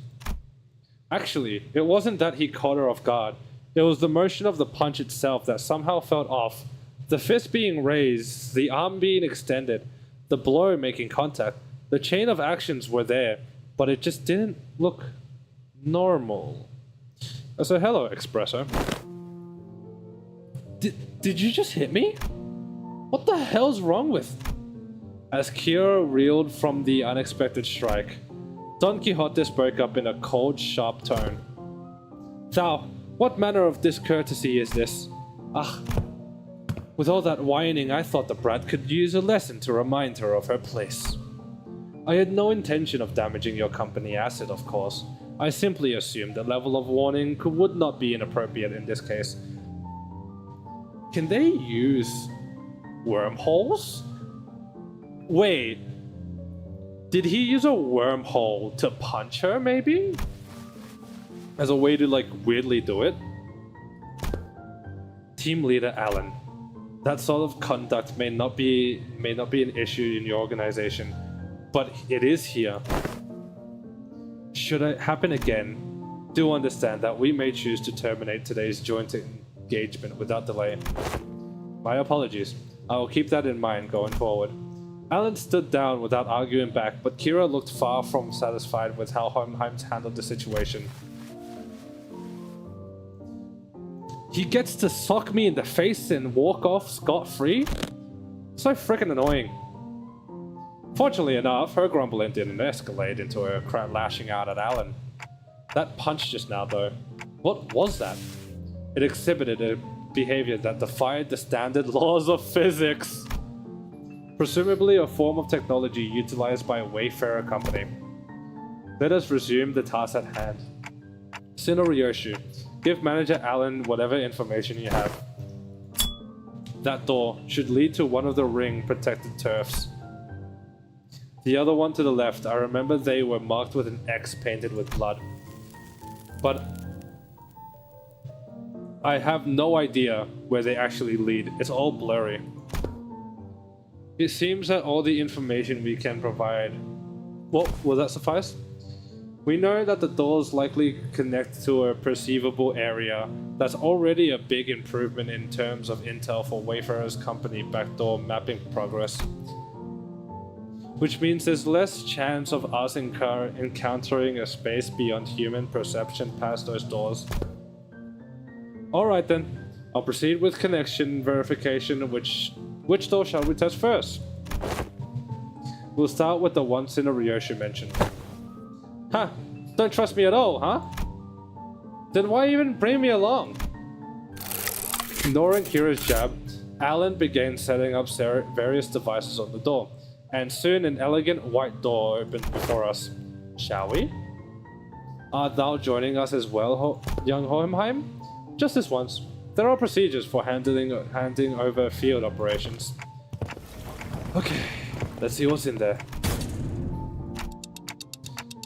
Actually, it wasn't that he caught her off guard. It was the motion of the punch itself that somehow felt off. The fist being raised, the arm being extended, the blow making contact. The chain of actions were there, but it just didn't look normal. So hello, Espresso. Did you just hit me? What the hell's wrong with? As Kira reeled from the unexpected strike, Don Quixote spoke up in a cold, sharp tone. Thou, what manner of discourtesy is this? Ah, with all that whining, I thought the brat could use a lesson to remind her of her place. I had no intention of damaging your company asset, of course. I simply assumed the level of warning would not be inappropriate in this case. Can they use wormholes? Wait, did he use a wormhole to punch her, maybe? As a way to, like, weirdly do it? Team leader Alan. That sort of conduct may not be an issue in your organization, but it is here. Should it happen again, do understand that we may choose to terminate today's joint engagement without delay. My apologies. I will keep that in mind going forward. Alan stood down without arguing back, but Kira looked far from satisfied with how Hohenheim handled the situation. He gets to sock me in the face and walk off scot-free? So frickin' annoying. Fortunately enough, her grumbling didn't escalate into her lashing out at Alan. That punch just now, though, what was that? It exhibited a behavior that defied the standard laws of physics. Presumably a form of technology utilized by a Wayfarer company. Let us resume the task at hand. Shinoryoshi, give Manager Alan whatever information you have. That door should lead to one of the ring-protected turfs. The other one to the left, I remember they were marked with an X painted with blood. But I have no idea where they actually lead. It's all blurry. It seems that all the information we can provide... Well, will that suffice? We know that the doors likely connect to a perceivable area. That's already a big improvement in terms of intel for Wayfarer's company backdoor mapping progress. Which means there's less chance of us encountering a space beyond human perception past those doors. Alright then, I'll proceed with connection verification. Which door shall we test first? We'll start with the one Shinoryoshi mentioned. Huh, don't trust me at all, huh? Then why even bring me along? Ignoring Kira's jab, Alan began setting up various devices on the door. And soon an elegant white door opened before us. Shall we? Art thou joining us as well, young Hohenheim? Just this once. There are procedures for handing over field operations. Okay, let's see what's in there.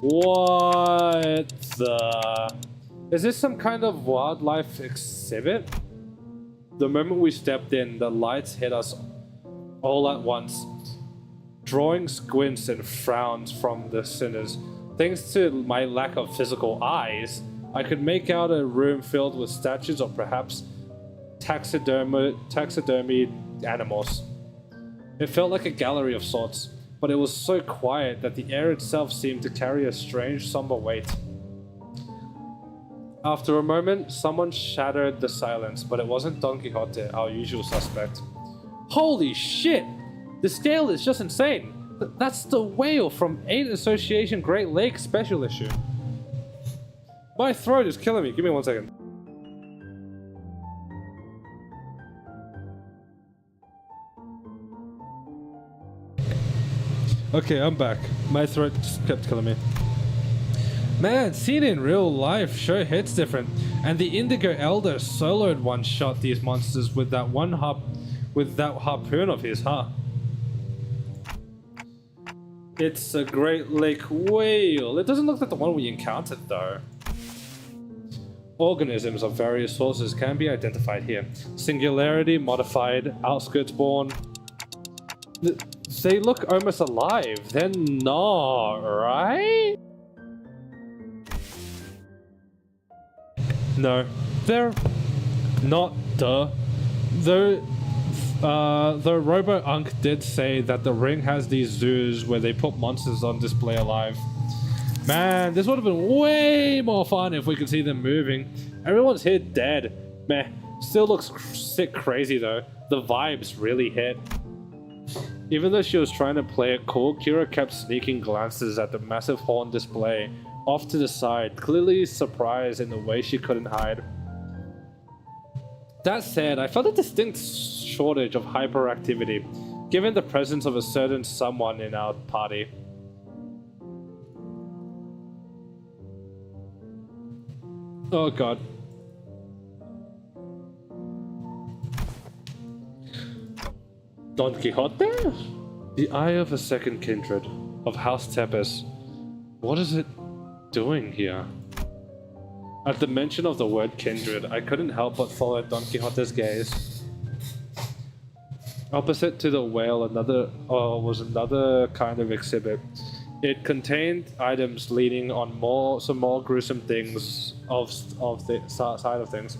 What the... Is this some kind of wildlife exhibit? The moment we stepped in, the lights hit us all at once. Drawing squints and frowns from the sinners. Thanks to my lack of physical eyes, I could make out a room filled with statues or perhaps taxidermied animals. It felt like a gallery of sorts, but it was so quiet that the air itself seemed to carry a strange, somber weight. After a moment, someone shattered the silence, but it wasn't Don Quixote, our usual suspect. Holy shit! The scale is just insane! That's the whale from 8 Association Great Lakes Special Issue. My throat is killing me. Give me 1 second. Okay, I'm back. My throat just kept killing me. Man, seen in real life sure hits different. And the Indigo Elder soloed one shot these monsters with that harpoon of his, huh? It's a Great Lake whale. It doesn't look like the one we encountered though. Organisms of various sources can be identified here. Singularity, modified, outskirts born. They look almost alive. They're not, right? No, they're not, duh. Though Robo-Unk did say that the ring has these zoos where they put monsters on display alive. Man, this would have been way more fun if we could see them moving. Everyone's here dead. Meh, still looks sick crazy though. The vibes really hit. Even though she was trying to play it cool, Kira kept sneaking glances at the massive horn display off to the side, clearly surprised in the way she couldn't hide. That said, I felt a distinct shortage of hyperactivity, given the presence of a certain someone in our party. Oh god. Don Quixote? The Eye of a Second Kindred, of House Tepes. What is it doing here? At the mention of the word kindred, I couldn't help but follow Don Quixote's gaze. Opposite to the whale was another kind of exhibit. It contained items leading on some more gruesome things of the side of things.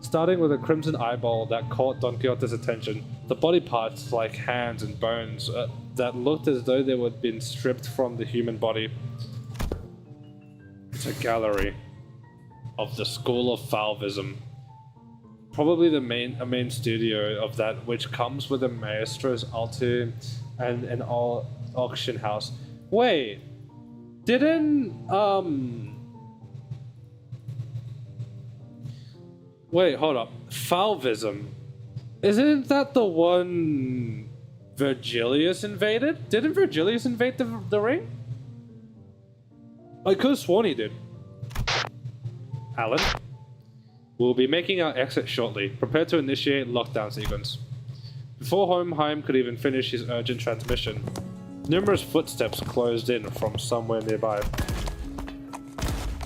Starting with a crimson eyeball that caught Don Quixote's attention. The body parts, like hands and bones, that looked as though they had been stripped from the human body. It's a gallery of the School of Falvism. Probably a main studio of that, which comes with a Maestro's altar and an auction house. Wait, wait, hold up. Falvism. Isn't that the one Virgilius invaded? Didn't Virgilius invade the ring? I could have sworn he did. Alan, we'll be making our exit shortly. Prepare to initiate lockdown sequence. Before Hohenheim could even finish his urgent transmission, numerous footsteps closed in from somewhere nearby.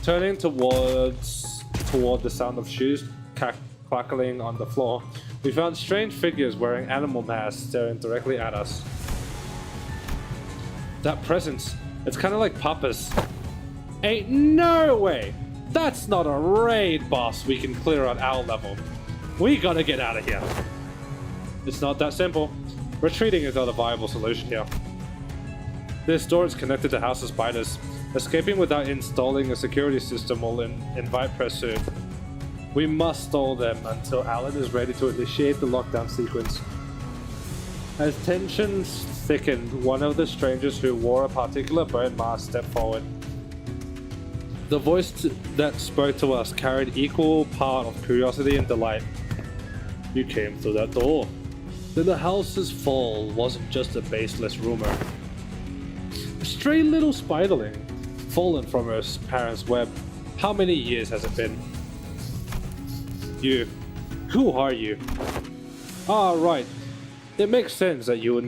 Turning toward the sound of shoes clackling on the floor, we found strange figures wearing animal masks staring directly at us. That presence, it's kind of like Papa's. Ain't no way! That's not a raid boss we can clear on our level. We gotta get out of here. It's not that simple. Retreating is not a viable solution here. This door is connected to House of Spiders. Escaping without installing a security system will invite pursuit. We must stall them until Alan is ready to initiate the lockdown sequence. As tensions thickened, one of the strangers who wore a particular bone mask stepped forward. The voice that spoke to us carried equal part of curiosity and delight. You came through that door. Then the house's fall wasn't just a baseless rumor. A stray little spiderling, fallen from her parents' web. How many years has it been? You. Who are you? Ah, right. It makes sense that you would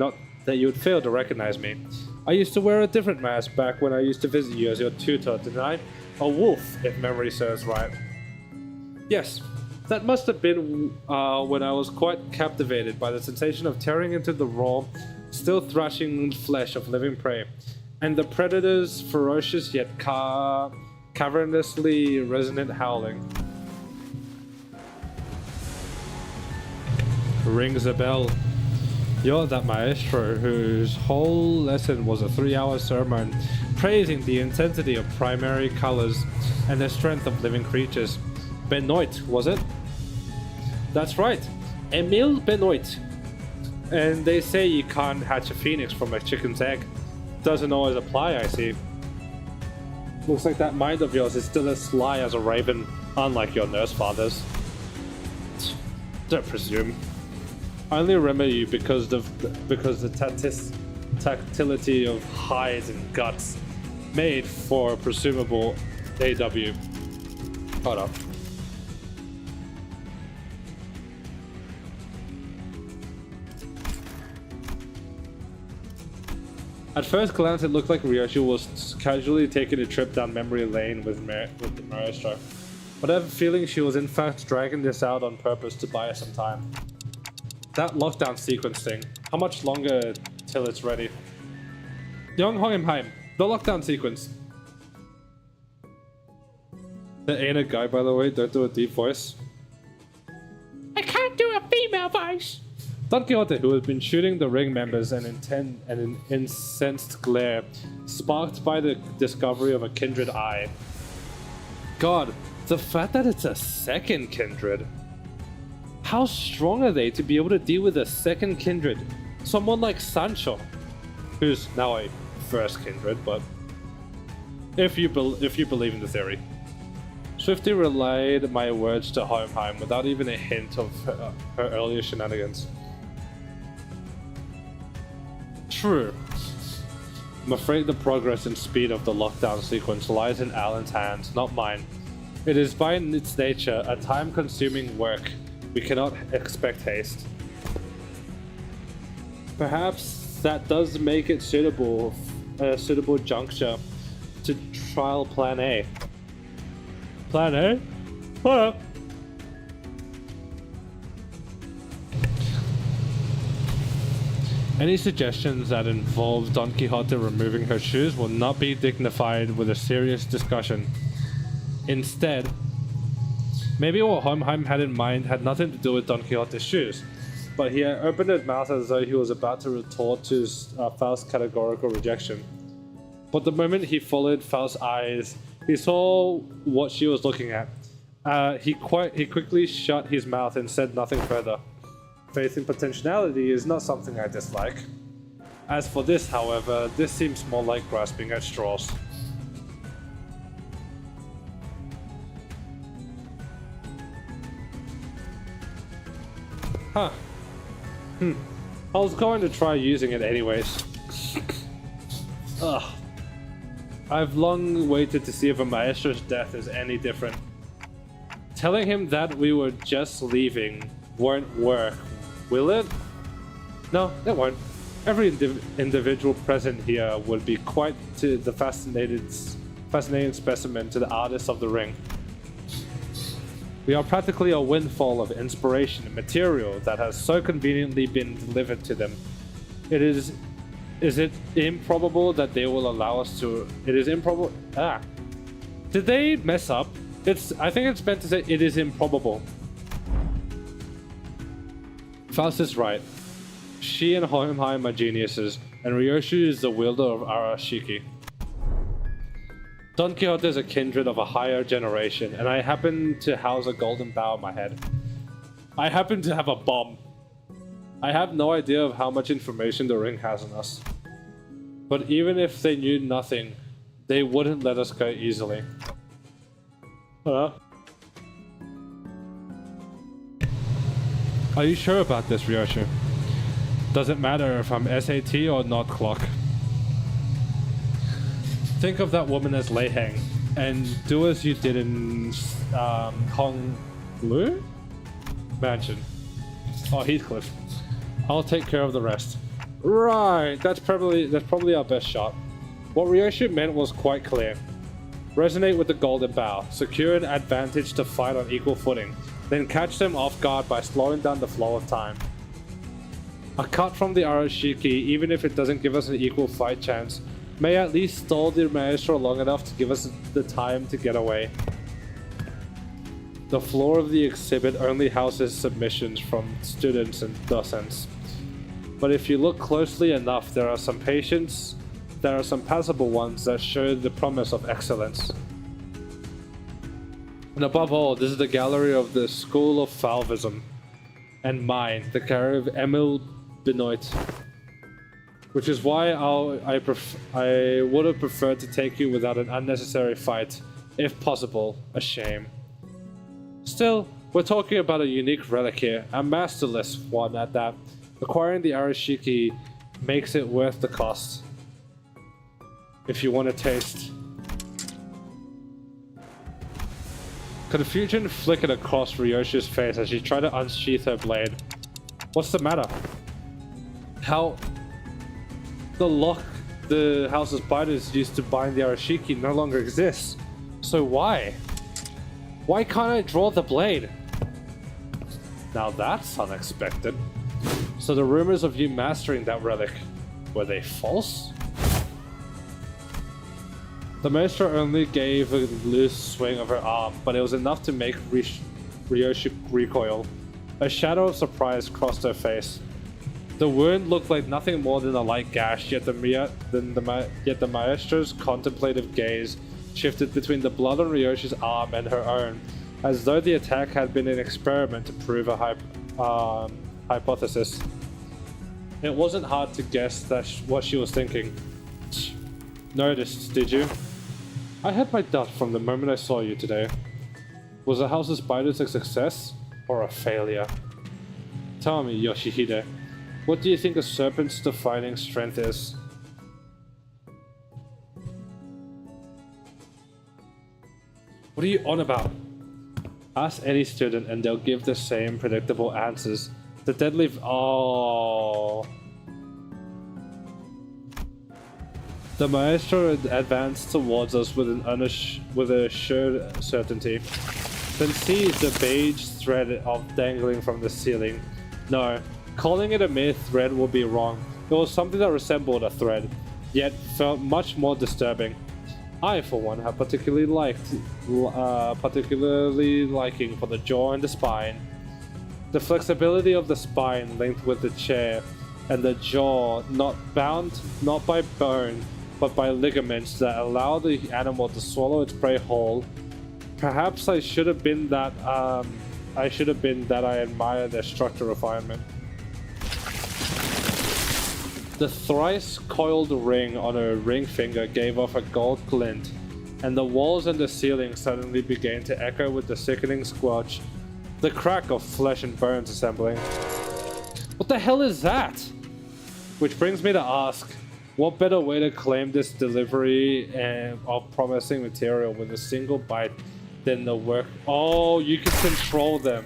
fail to recognize me. I used to wear a different mask back when I used to visit you as your tutor, didn't I? A wolf, if memory serves right. Yes, that must have been when I was quite captivated by the sensation of tearing into the raw, still thrashing flesh of living prey, and the predator's ferocious yet cavernously resonant howling. Rings a bell. You're that maestro whose whole lesson was a 3-hour sermon praising the intensity of primary colors and the strength of living creatures. Benoit, was it? That's right, Emile Benoit. And they say you can't hatch a phoenix from a chicken's egg. doesn't always apply, I see. Looks like that mind of yours is still as sly as a raven, unlike your nurse fathers. Don't presume. I only remember you because the tactility of hides and guts made for a presumable AW. Hold up. At first glance, it looked like Ryoshi was casually taking a trip down memory lane with the maestro. But I have a feeling she was in fact dragging this out on purpose to buy us some time. That lockdown sequence thing, how much longer till it's ready? Young Hohenheim, the lockdown sequence. That ain't a guy, by the way, don't do a deep voice. I can't do a female voice! Don Quixote, who has been shooting the ring members and an incensed glare, sparked by the discovery of a kindred eye. God, the fact that it's a second kindred. How strong are they to be able to deal with a second kindred? Someone like Sancho, who's now a first kindred, but if you believe in the theory. Swifty relayed my words to Hohenheim without even a hint of her earlier shenanigans. True. I'm afraid the progress and speed of the lockdown sequence lies in Alan's hands, not mine. It is by its nature a time-consuming work. We cannot expect haste. Perhaps that does make it a suitable juncture to trial Plan A. Plan A? What up? Any suggestions that involve Don Quixote removing her shoes will not be dignified with a serious discussion. Instead, maybe what Hohenheim had in mind had nothing to do with Don Quixote's shoes, but he had opened his mouth as though he was about to retort to Faust's categorical rejection. But the moment he followed Faust's eyes, he saw what she was looking at. He quickly shut his mouth and said nothing further. Faith in potentiality is not something I dislike. As for this, however, this seems more like grasping at straws. Huh. I was going to try using it anyways. Ugh. I've long waited to see if a maestro's death is any different. Telling him that we were just leaving won't work, will it? No, it won't. Every individual present here would be quite the fascinating specimen to the artists of the ring. We are practically a windfall of inspiration and material that has so conveniently been delivered to them. Is it improbable that they will allow us to... It is improbable... Did they mess up? I think it's meant to say it is improbable. Faust is right. She and Hohenheim are geniuses, and Ryoshi is the wielder of Arashiki. Don Quixote is a kindred of a higher generation, and I happen to house a golden bow in my head. I happen to have a bomb. I have no idea of how much information the ring has on us. But even if they knew nothing, they wouldn't let us go easily. Are you sure about this, Ryoshi? Doesn't matter if I'm SAT or not clock. Think of that woman as Lei Heng, and do as you did in Hong Lu? Mansion. Oh, Heathcliff. I'll take care of the rest. Right, that's probably our best shot. What Ryoshi meant was quite clear. Resonate with the golden bow, secure an advantage to fight on equal footing, then catch them off guard by slowing down the flow of time. A cut from the Arashiki, even if it doesn't give us an equal fight chance, may at least stall the maestro long enough to give us the time to get away. The floor of the exhibit only houses submissions from students and docents. But if you look closely enough, there are some passable ones that show the promise of excellence. And above all, this is the gallery of the School of Falvism. And mine, the gallery of Emile Benoit. Which is why I would have preferred to take you without an unnecessary fight, if possible. A shame. Still, we're talking about a unique relic here, a masterless one at that. Acquiring the Arashiki makes it worth the cost. If you want a taste. Confusion flickered across Ryoshi's face as she tried to unsheath her blade. What's the matter? How... The lock the House of Spiders used to bind the Arashiki no longer exists. So why? Why can't I draw the blade? Now that's unexpected. So the rumors of you mastering that relic, were they false? The maestro only gave a loose swing of her arm, but it was enough to make Ryoshi recoil. A shadow of surprise crossed her face. The wound looked like nothing more than a light gash, yet the maestro's contemplative gaze shifted between the blood on Ryoshi's arm and her own, as though the attack had been an experiment to prove a hypothesis. It wasn't hard to guess what she was thinking. Noticed, did you? I had my doubt from the moment I saw you today. Was the House of Spiders a success or a failure? Tell me, Yoshihide, what do you think a serpent's defining strength is? What are you on about? Ask any student and they'll give the same predictable answers. The deadly... Oh... The maestro advanced towards us with a assured certainty, then seized the beige thread dangling from the ceiling. No, calling it a mere thread would be wrong. It was something that resembled a thread, yet felt much more disturbing. I, for one, have particularly liking for the jaw and the spine. The flexibility of the spine linked with the chair, and the jaw not bound not by bone, but by ligaments that allow the animal to swallow its prey whole. Perhaps I should have been that I admire their structure refinement. The thrice coiled ring on her ring finger gave off a gold glint, and the walls and the ceiling suddenly began to echo with the sickening squelch, the crack of flesh and bones assembling. What the hell is that? Which brings me to ask, what better way to claim this delivery of promising material with a single bite than the work? Oh, you can control them.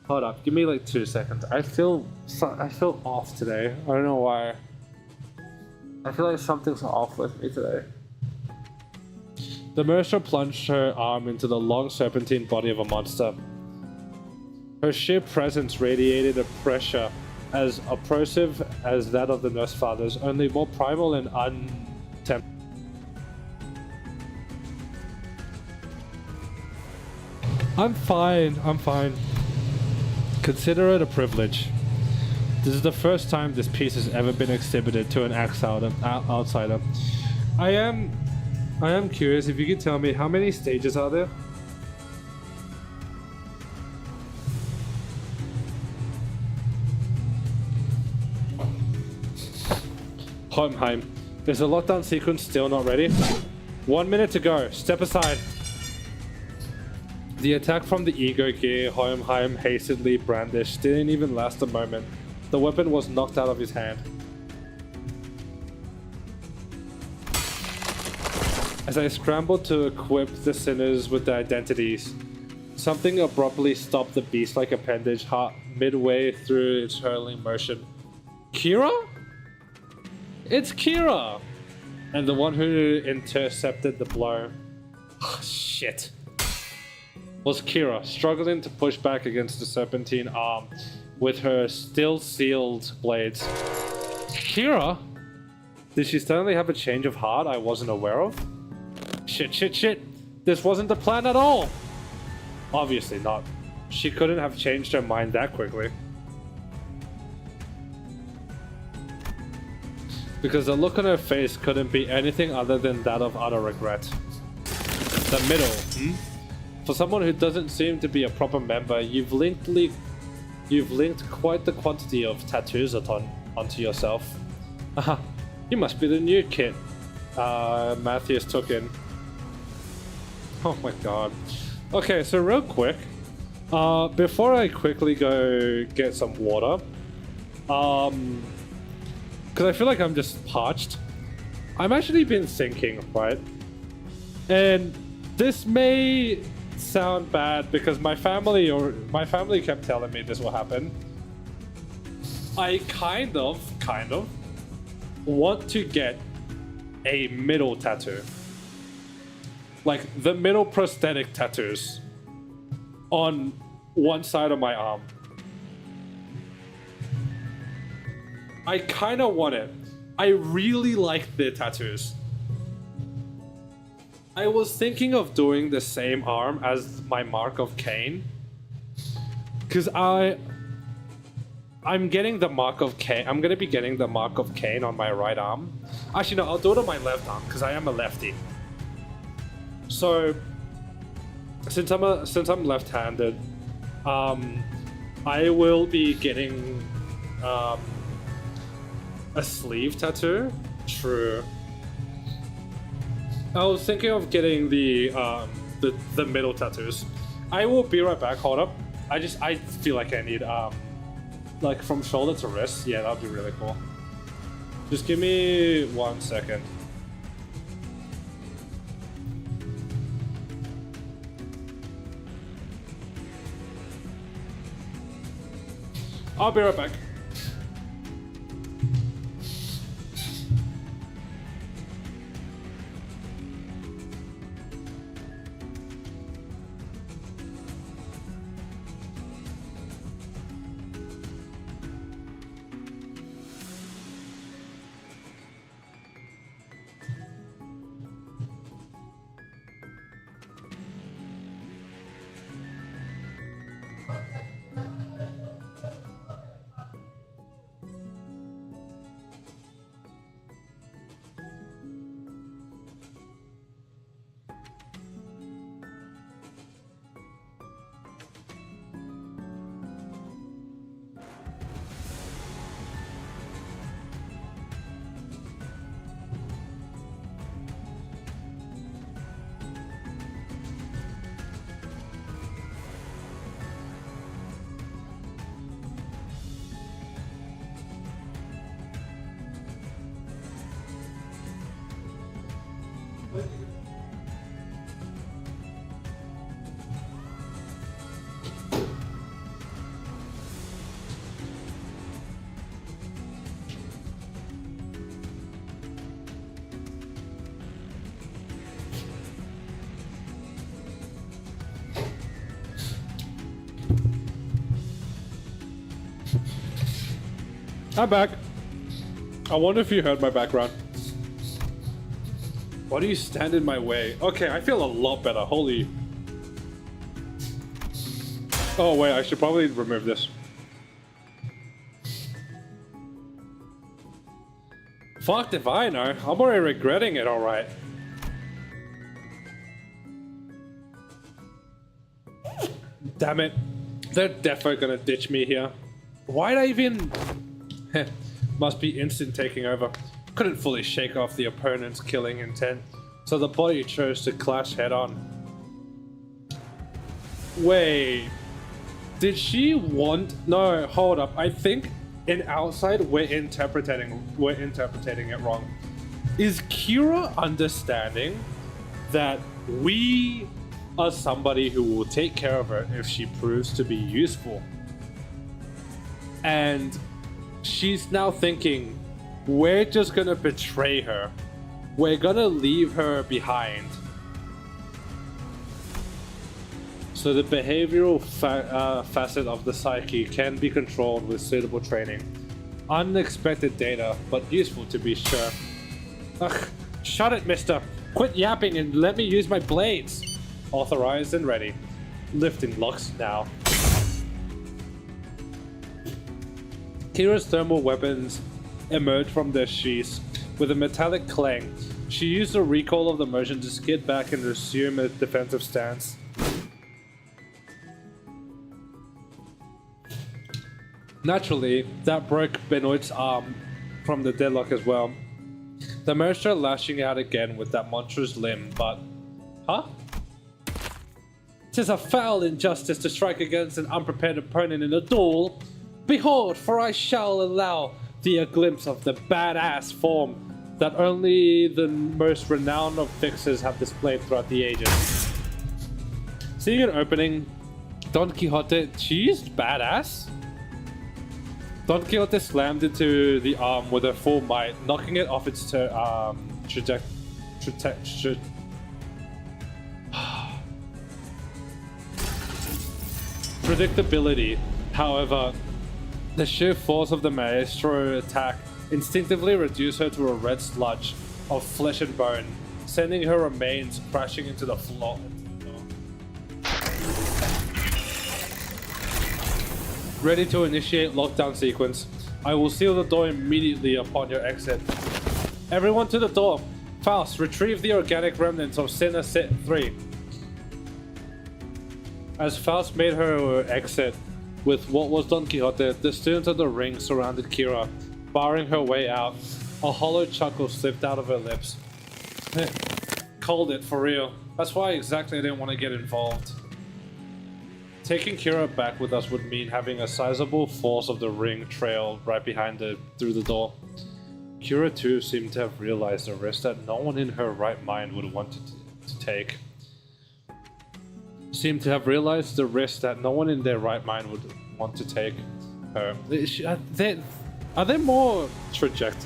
Hold up, give me like 2 seconds. I feel off today. I don't know why. I feel like something's off with me today. The maestro plunged her arm into the long serpentine body of a monster. Her sheer presence radiated a pressure as oppressive as that of the Nurse Fathers, only more primal and untempered. I'm fine. Consider it a privilege. This is the first time this piece has ever been exhibited to an outsider. I am curious if you could tell me how many stages are there? Hohenheim, is the lockdown sequence still not ready? 1 minute to go, step aside. The attack from the ego gear Hohenheim hastily brandished didn't even last a moment. The weapon was knocked out of his hand. As I scrambled to equip the sinners with their identities, something abruptly stopped the beast-like appendage midway through its hurling motion. Kira? It's Kira! And the one who intercepted the blow. Oh, shit. Was Kira, struggling to push back against the serpentine arm with her still-sealed blades. Kira? Did she suddenly have a change of heart I wasn't aware of? Shit. This wasn't the plan at all! Obviously not. She couldn't have changed her mind that quickly. Because the look on her face couldn't be anything other than that of utter regret. The middle, For someone who doesn't seem to be a proper member, you've linked quite the quantity of tattoos upon onto yourself. Haha, you must be the new kid Matthias took in. Oh my god. Okay, so real quick, before I quickly go get some water, because I feel like I'm just parched, I've actually been thinking, right? And this may sound bad because my family kept telling me this will happen. I kind of want to get a middle tattoo. Like the middle prosthetic tattoos on one side of my arm. I kind of want it. I really like the tattoos. I was thinking of doing the same arm as my mark of Cain. Because I'm getting the mark of Cain. I'm gonna be getting the mark of Cain on my right arm. Actually, no, I'll do it on my left arm because I am a lefty. So, since I'm left-handed, I will be getting a sleeve tattoo. True. I was thinking of getting the middle tattoos. I will be right back. Hold up. I feel like I need like from shoulder to wrist. Yeah, that'd be really cool. Just give me 1 second. I'll be right back. I'm back. I wonder if you heard my background. Why do you stand in my way? Okay, I feel a lot better. Holy. Oh wait, I should probably remove this. Fucked if I know. I'm already regretting it, alright. Damn it. They're definitely gonna ditch me here. Why'd I even... Must be instant taking over. Couldn't fully shake off the opponent's killing intent, so the body chose to clash head on. Wait, did she want... No, hold up. I think in outside we're interpreting it wrong. Is Kira understanding that we are somebody who will take care of her if she proves to be useful? And she's now thinking, we're just gonna betray her. We're gonna leave her behind. So the behavioral facet of the psyche can be controlled with suitable training. Unexpected data, but useful to be sure. Ugh, shut it, mister. Quit yapping and let me use my blades. Authorized and ready. Lifting locks now. Kira's thermal weapons emerged from their sheaths with a metallic clang. She used the recoil of the motion to skid back and resume a defensive stance. Naturally, that broke Benoit's arm from the deadlock as well. The monster lashing out again with that monstrous limb, but... Huh? 'Tis a foul injustice to strike against an unprepared opponent in a duel. Behold, for I shall allow thee a glimpse of the badass form that only the most renowned of fixers have displayed throughout the ages. Seeing an opening, Don Quixote cheesed badass? Don Quixote slammed into the arm with her full might, knocking it off its predictability. However, the sheer force of the maestro attack instinctively reduced her to a red sludge of flesh and bone, sending her remains crashing into the floor. Ready to initiate lockdown sequence. I will seal the door immediately upon your exit. Everyone to the door. Faust, retrieve the organic remnants of Sinner Set 3. As Faust made her exit with what was Don Quixote, the students of the ring surrounded Kira, barring her way out. A hollow chuckle slipped out of her lips. Called it, for real. That's why exactly I didn't want to get involved. Taking Kira back with us would mean having a sizable force of the ring trail right behind her through the door. Kira too seemed to have realized a risk that no one in her right mind would want to take. Seemed to have realized the risk that no one in their right mind would want to take her. Are they more traject?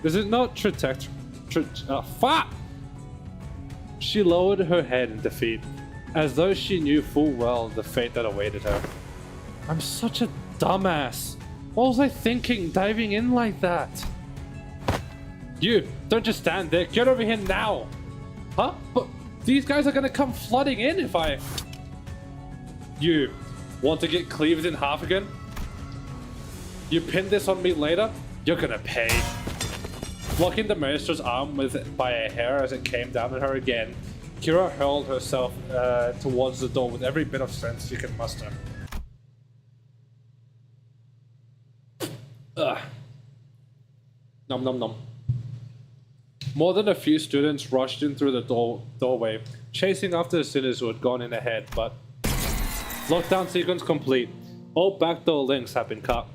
Is it not traject? Fuck! She lowered her head in defeat, as though she knew full well the fate that awaited her. I'm such a dumbass. What was I thinking, diving in like that? You, don't just stand there. Get over here now. Huh? But these guys are gonna come flooding in if I... You, want to get cleaved in half again? You pin this on me later? You're gonna pay. Blocking the maestro's arm by a hair as it came down on her again, Kira hurled herself towards the door with every bit of strength she could muster. Ugh. Nom nom nom. More than a few students rushed in through the doorway, chasing after the sinners who had gone in ahead, but... Lockdown sequence complete. All backdoor links have been cut.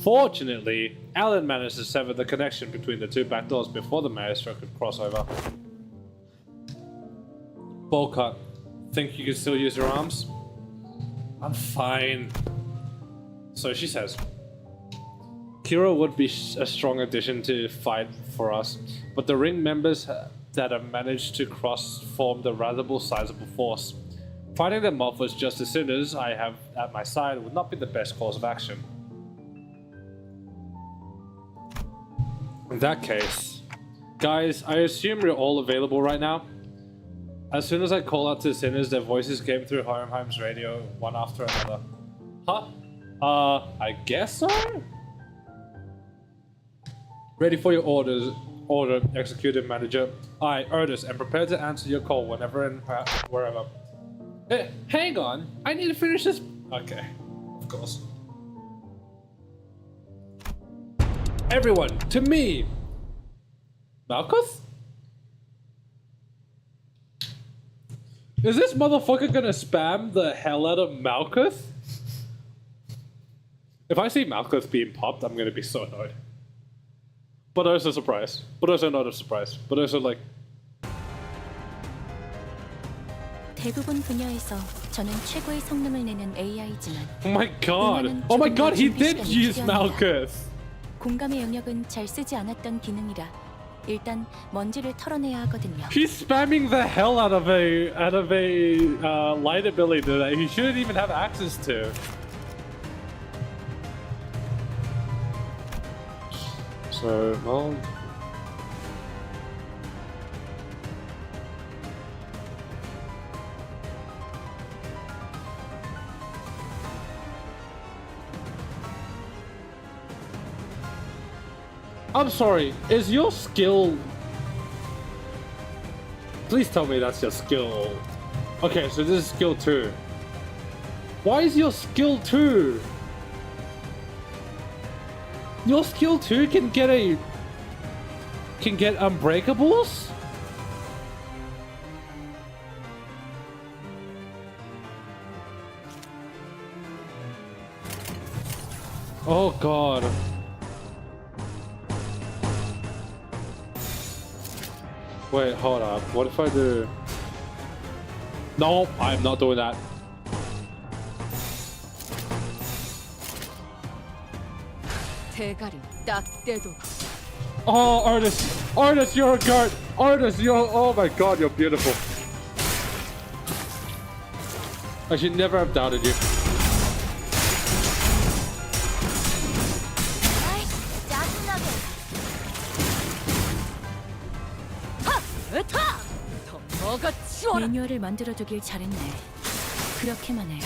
Fortunately, Alan managed to sever the connection between the two backdoors before the maestro could cross over. Ball cut. Think you can still use your arms? I'm fine. So she says. Kira would be a strong addition to fight for us, but the ring members that have managed to cross formed a rather sizable force. Fighting them off with just the sinners I have at my side would not be the best course of action. In that case, guys, I assume you're all available right now. As soon as I call out to the sinners, their voices came through Hohenheim's radio, one after another. Huh? I guess so? Ready for your orders. Order, executive manager. I, Otis, am prepared to answer your call whenever and wherever. Hey, hang on. I need to finish this. Okay, of course. Everyone, to me! Malkuth? Is this motherfucker gonna spam the hell out of Malkuth? If I see Malkuth being popped, I'm gonna be so annoyed. But also surprised. But also not a surprise. But also like... 대부분 분야에서 저는 최고의 성능을 내는 AI지만 Oh my god! Oh my god, he did use Malkuth! 공감의 영역은 잘 쓰지 않았던 기능이라 일단 먼지를 털어내야 하거든요. He's spamming the hell out of a light ability that he shouldn't even have access to. So, well... I'm sorry, is your skill... Please tell me that's your skill. Okay, so this is skill 2. Why is your skill 2? Your skill 2 can get unbreakables? Oh god. Wait, hold up. What if I do... No, I'm not doing that. 대가리 딱 떼도 Oh, Artist! Artist, you're a guard! Artist, you're... Oh my god, you're beautiful. I should never have doubted you. 아이, 짜증나게. 으타! 더 먹어 치워라. 매뉴얼을 만들어두길 잘했네. 그렇게만 해.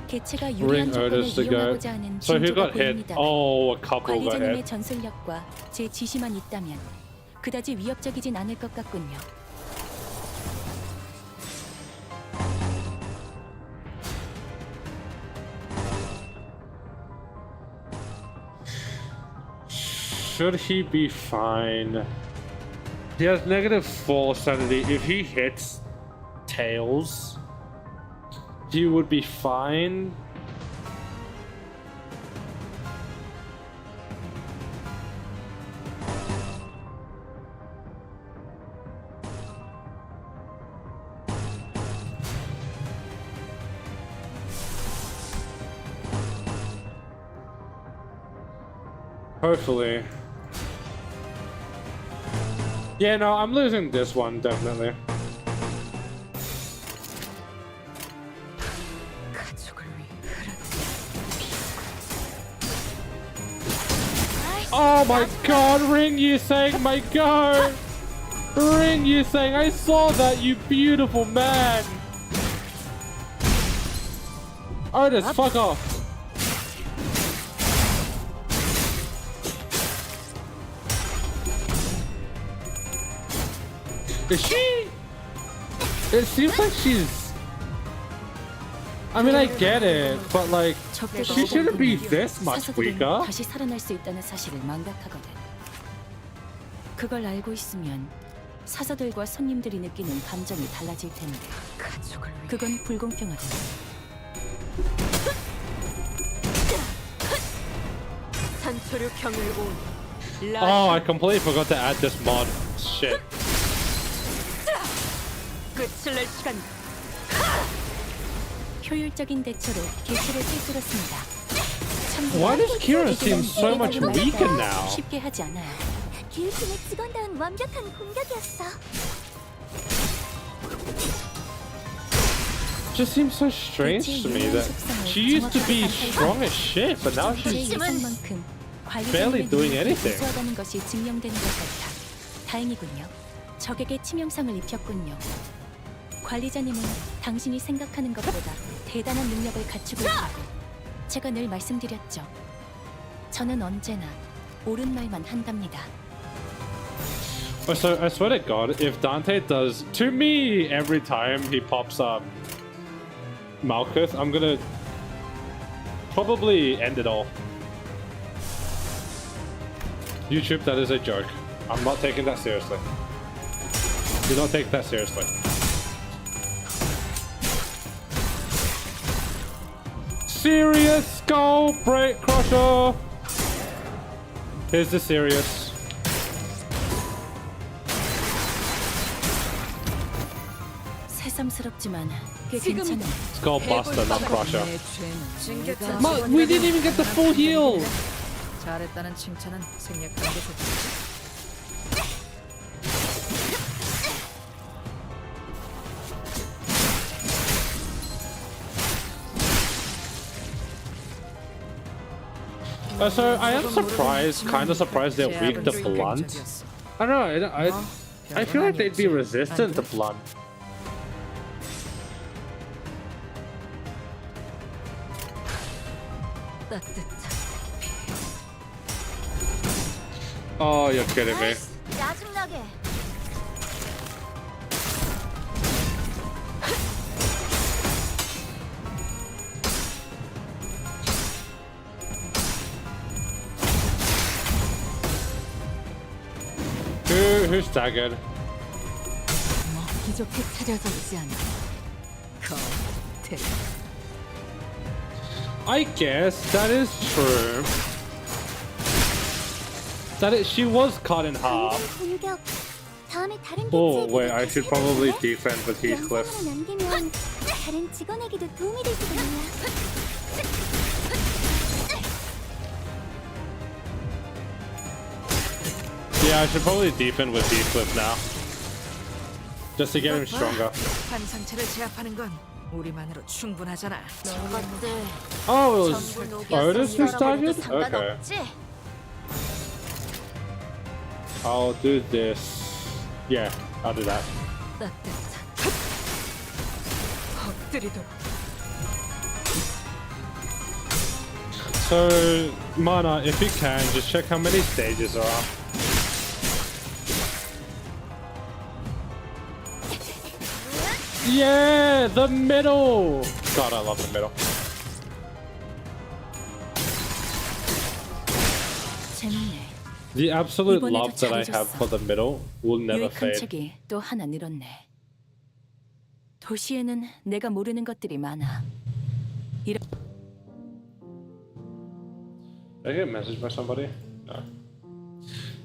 개체가 Ring 유리한 조건을 Artist the guy. 이용하고자 하는 So he 징조가 got hit. 보입니다. Oh, a couple got 관리자님의 hit. 전술력과 제 지시만 있다면 그다지 위협적이진 않을 것 같군요. Should he be fine? He has -4 sanity. If he hits tails, he would be fine. Hopefully. Yeah, no, I'm losing this one, definitely. 가족을 위해 Oh my god, Ring Yusang, my god! Ring Yusang, I saw that, you beautiful man! Artist, fuck off! Is she? It seems like she's... I mean, I get it, but like, she shouldn't be this much weaker. 다시 살아날 수 있다는 사실을 망각하거든. 그걸 알고 있으면 사서들과 손님들이 느끼는 감정이 달라질 텐데. 가족을 위해 그건 불공평하다. 산초류 경을 온 Oh, I completely forgot to add this mod. Shit. 끝을 낼 시간. 효율적인 대처로 개체를 꿰뚫었습니다. Why does Kira seem so much weaker now? 쉽게 하지 않아요. 기울팀의 직원다운 완벽한 공격이었어. Just seems so strange to me that she used to be strong as shit, but now 제 she's 예상만큼 barely doing anything. 우수하다는 것이 증명되는 것 같아. 다행이군요. 적에게 치명상을 입혔군요. 관리자님은 당신이 생각하는 것보다 대단한 능력을 갖추고 있다고 제가 늘 말씀드렸죠. 저는 언제나 옳은 말만 한답니다. So I swear to God, if Dante does to me every time he pops up Malkuth, I'm gonna probably end it all. YouTube, that is a joke. I'm not taking that seriously. Do not take that seriously. Serious skull break crusher. Here's the serious. 새삼스럽지만 꽤 지금 괜찮아. Skull buster, not crusher. 내 죄는 챙겼다. But we didn't even get the full heal. 잘했다는 칭찬은 생략하는 게 좋지. So I am surprised, kind of surprised they're weak to blunt. I don't know. I feel like they'd be resistant to blunt. 따뜻한 Oh, you're kidding me. 짜증나게. who staggered? 먹기 좋게 차려져 있지 않아. 겉에. I guess that is true. She was cut in half. 공격. 다음에 다른 Oh 개체에게도 wait, I should probably 다시 defend with Heathcliff. 영상으로 남기면 다른 직원에게도 도움이 될지도 몰라. Yeah, I should probably defend with Heathcliff now. Just to get him stronger. 환상체를 제압하는 건 우리만으로 충분하잖아. 저것들 Oh, it was 전부 녹여서 Otis who staggered? 잃어버려도 Okay. 상관없지? I'll do this. Yeah, I'll do that. 따뜻한 엎드리도록. So, Mana, if you can, just check how many stages there are. Yeah, the middle! God, I love the middle. 재밌네. The absolute 이번에도 love that I have 잘해줬어. for the middle will never 유익한 fade. 책이 또 하나 늘었네. 도시에는 내가 모르는 것들이 많아. Did I get a message by somebody? No.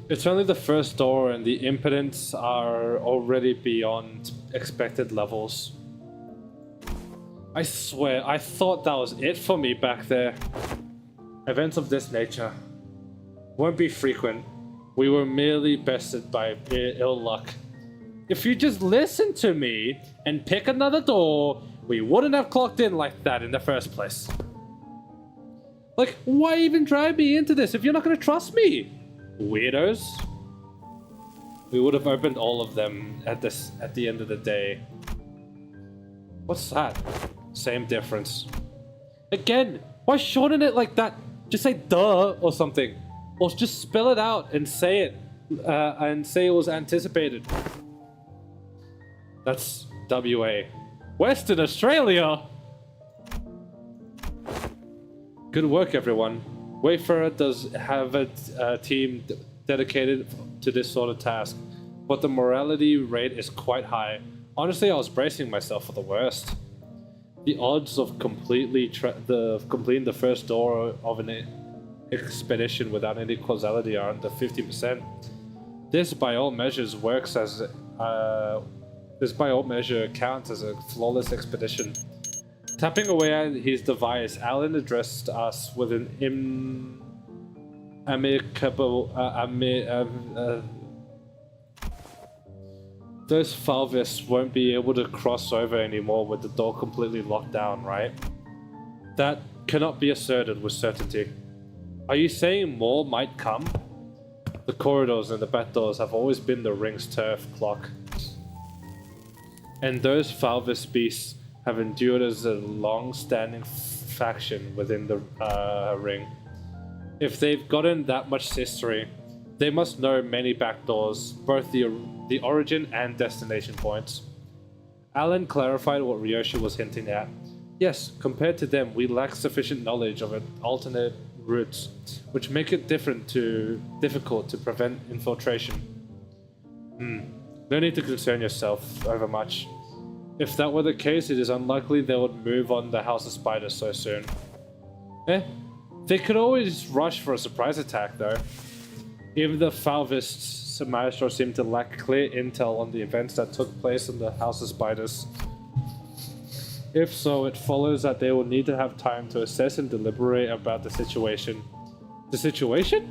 It's only the first door and the impediments are already beyond expected levels. I swear, I thought that was it for me back there. Events of this nature won't be frequent. We were merely bested by ill luck. If you just listen to me and pick another door, we wouldn't have clocked in like that in the first place. Like, why even drag me into this if you're not gonna trust me? Weirdos. We would have opened all of them at the end of the day. What's that? Same difference. Again, why shorten it like that? Just say duh or something. Or just spell it out and say it. And say it was anticipated. That's WA. Western Australia! Good work, everyone. Wayfarer does have a team dedicated to this sort of task, but the morality rate is quite high. Honestly, I was bracing myself for the worst. The odds of completing the first door of an expedition without any causality are under 50%. This, by all measures, counts as a flawless expedition. Tapping away at his device, Alan addressed us with an amicable. Those Falvists won't be able to cross over anymore with the door completely locked down, right? That cannot be asserted with certainty. Are you saying more might come? The corridors and the back doors have always been the ring's turf clock. And those Falvist beasts have endured as a long-standing faction within the ring. If they've gotten that much history, they must know many back doors, both the origin and destination points. Alan clarified what Ryoshi was hinting at. Yes, compared to them, we lack sufficient knowledge of alternate routes, which make it difficult to prevent infiltration. No need to concern yourself over much. If that were the case, it is unlikely they would move on the House of Spiders so soon. They could always rush for a surprise attack, though. Even the Falvists Maestro seem to lack clear intel on the events that took place in the House of Spiders. If so, it follows that they will need to have time to assess and deliberate about the situation. The situation?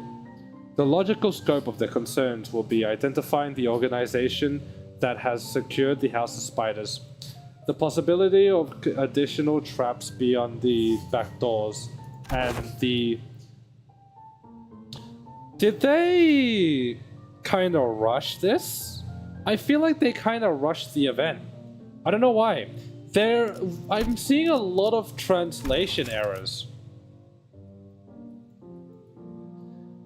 The logical scope of their concerns will be identifying the organization that has secured the House of Spiders, the possibility of additional traps beyond the back doors, and the... Did they kind of rush this? I feel like they kind of rushed the event. I don't know why. I'm seeing a lot of translation errors.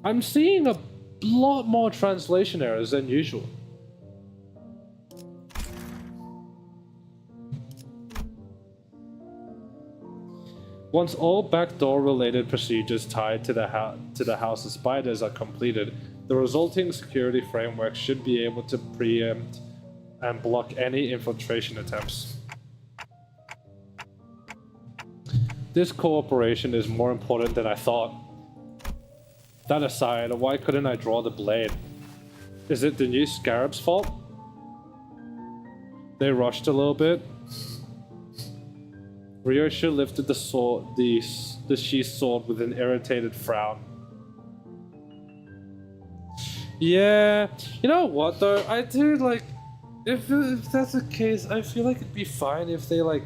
I'm seeing a lot more translation errors than usual. Once all backdoor related procedures tied to the House of Spiders are completed, The resulting security framework should be able to preempt and block any infiltration attempts. This cooperation is more important than I thought. That aside, why couldn't I draw the blade? Is it the new scarab's fault? They rushed a little bit. Ryoshu lifted the sword, the sheath sword with an irritated frown. Yeah, you know what though? I do like, if that's the case, I feel like it'd be fine if they like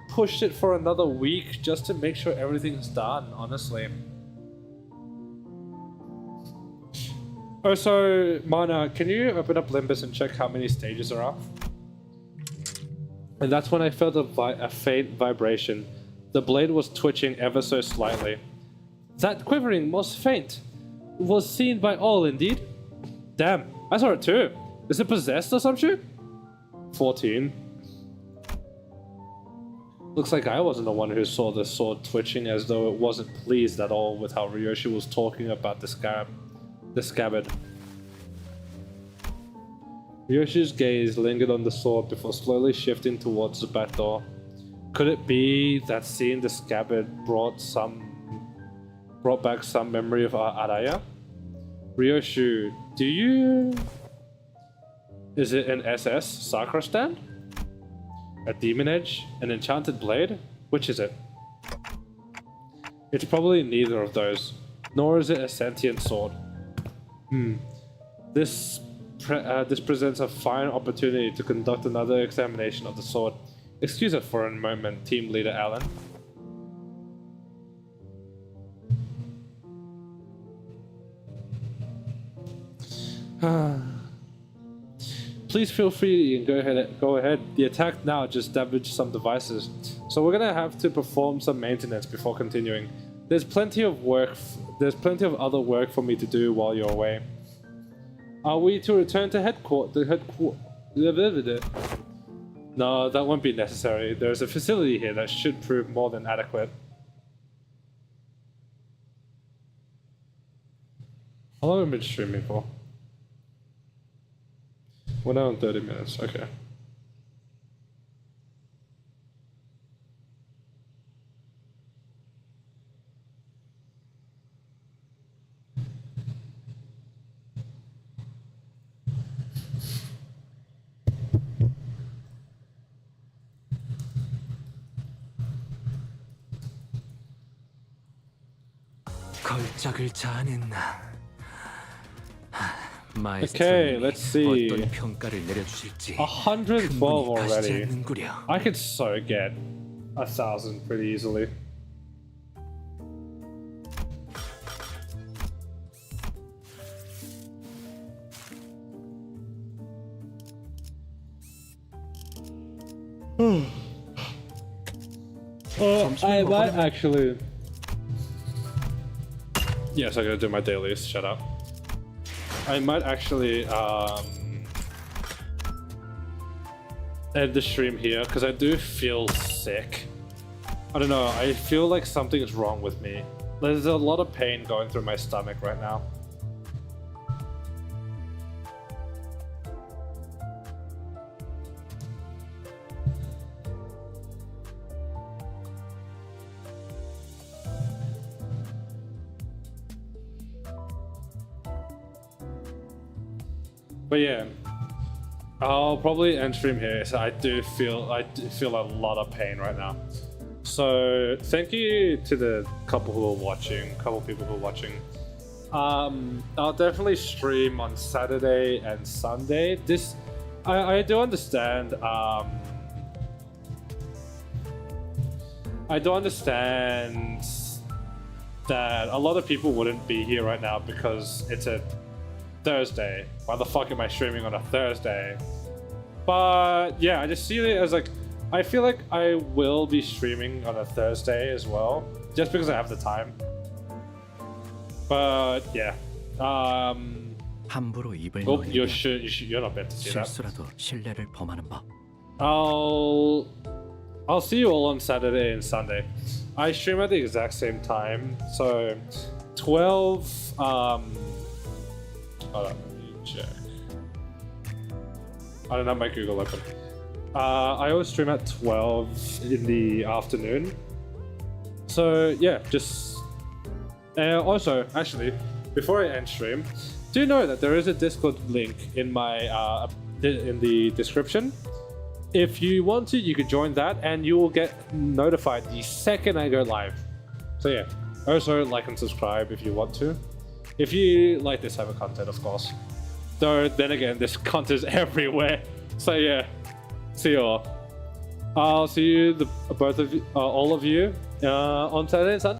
pushed it for another week just to make sure everything's done, honestly. Oh, so Mana, can you open up Limbus and check how many stages there are? And that's when I felt a faint vibration. The blade was twitching ever so slightly. That quivering was faint. It was seen by all, indeed. Damn, I saw it too. Is it possessed or some shit? 14. Looks like I wasn't the one who saw the sword twitching, as though it wasn't pleased at all with how Ryoshu was talking about the scabbard. Ryoshu's gaze lingered on the sword before slowly shifting towards the back door. Could it be that seeing the scabbard brought back some memory of Araya? Ryoshu, do you... Is it an SS Sakura stand? A demon edge? An enchanted blade? Which is it? It's probably neither of those. Nor is it a sentient sword. This presents a fine opportunity to conduct another examination of the sword. Excuse us for a moment, Team Leader Alan. Please feel free and go ahead. The attack now just damaged some devices, so we're gonna have to perform some maintenance before continuing. There's plenty of other work for me to do while you're away. Are we to return to headquarters? No, that won't be necessary. There's a facility here that should prove more than adequate. How long have I been streaming for? We're now on 30 minutes, okay. 걸작을 자아낸 Okay, let's see. 어떤 평가를 내려주실지 112 흥분이 가시지 already. 않는구려. I could so get 1,000 pretty easily. I might actually. Yes, I gotta do my dailies. Shut up. I might actually end the stream here because I do feel sick. I don't know. I feel like something is wrong with me. There's a lot of pain going through my stomach right now. But yeah, I'll probably end stream here. So I do feel a lot of pain right now. So thank you to the couple people who are watching. I'll definitely stream on Saturday and Sunday. This, I do understand. I do understand that a lot of people wouldn't be here right now because it's a Thursday. Why the fuck am I streaming on a Thursday? But yeah, I just see it as like, I feel like I will be streaming on a Thursday as well, just because I have the time. But yeah, 함부로 입을 oh, 놀리면 you're not meant to see that. 실수라도 신뢰를 범하는 법. I'll see you all on Saturday and Sunday. I stream at the exact same time, so 12 Hold on, let me check. I don't have my Google open. I always stream at 12 in the afternoon. So yeah, just... also, actually, before I end stream, do you know that there is a Discord link in my in the description? If you want to, you could join that and you will get notified the second I go live. So yeah, also like and subscribe if you want to. If you like this type of content, of course. Though, then again, this content is everywhere. So yeah, see you all. I'll see you, both of you, all of you, on Saturday and Sunday.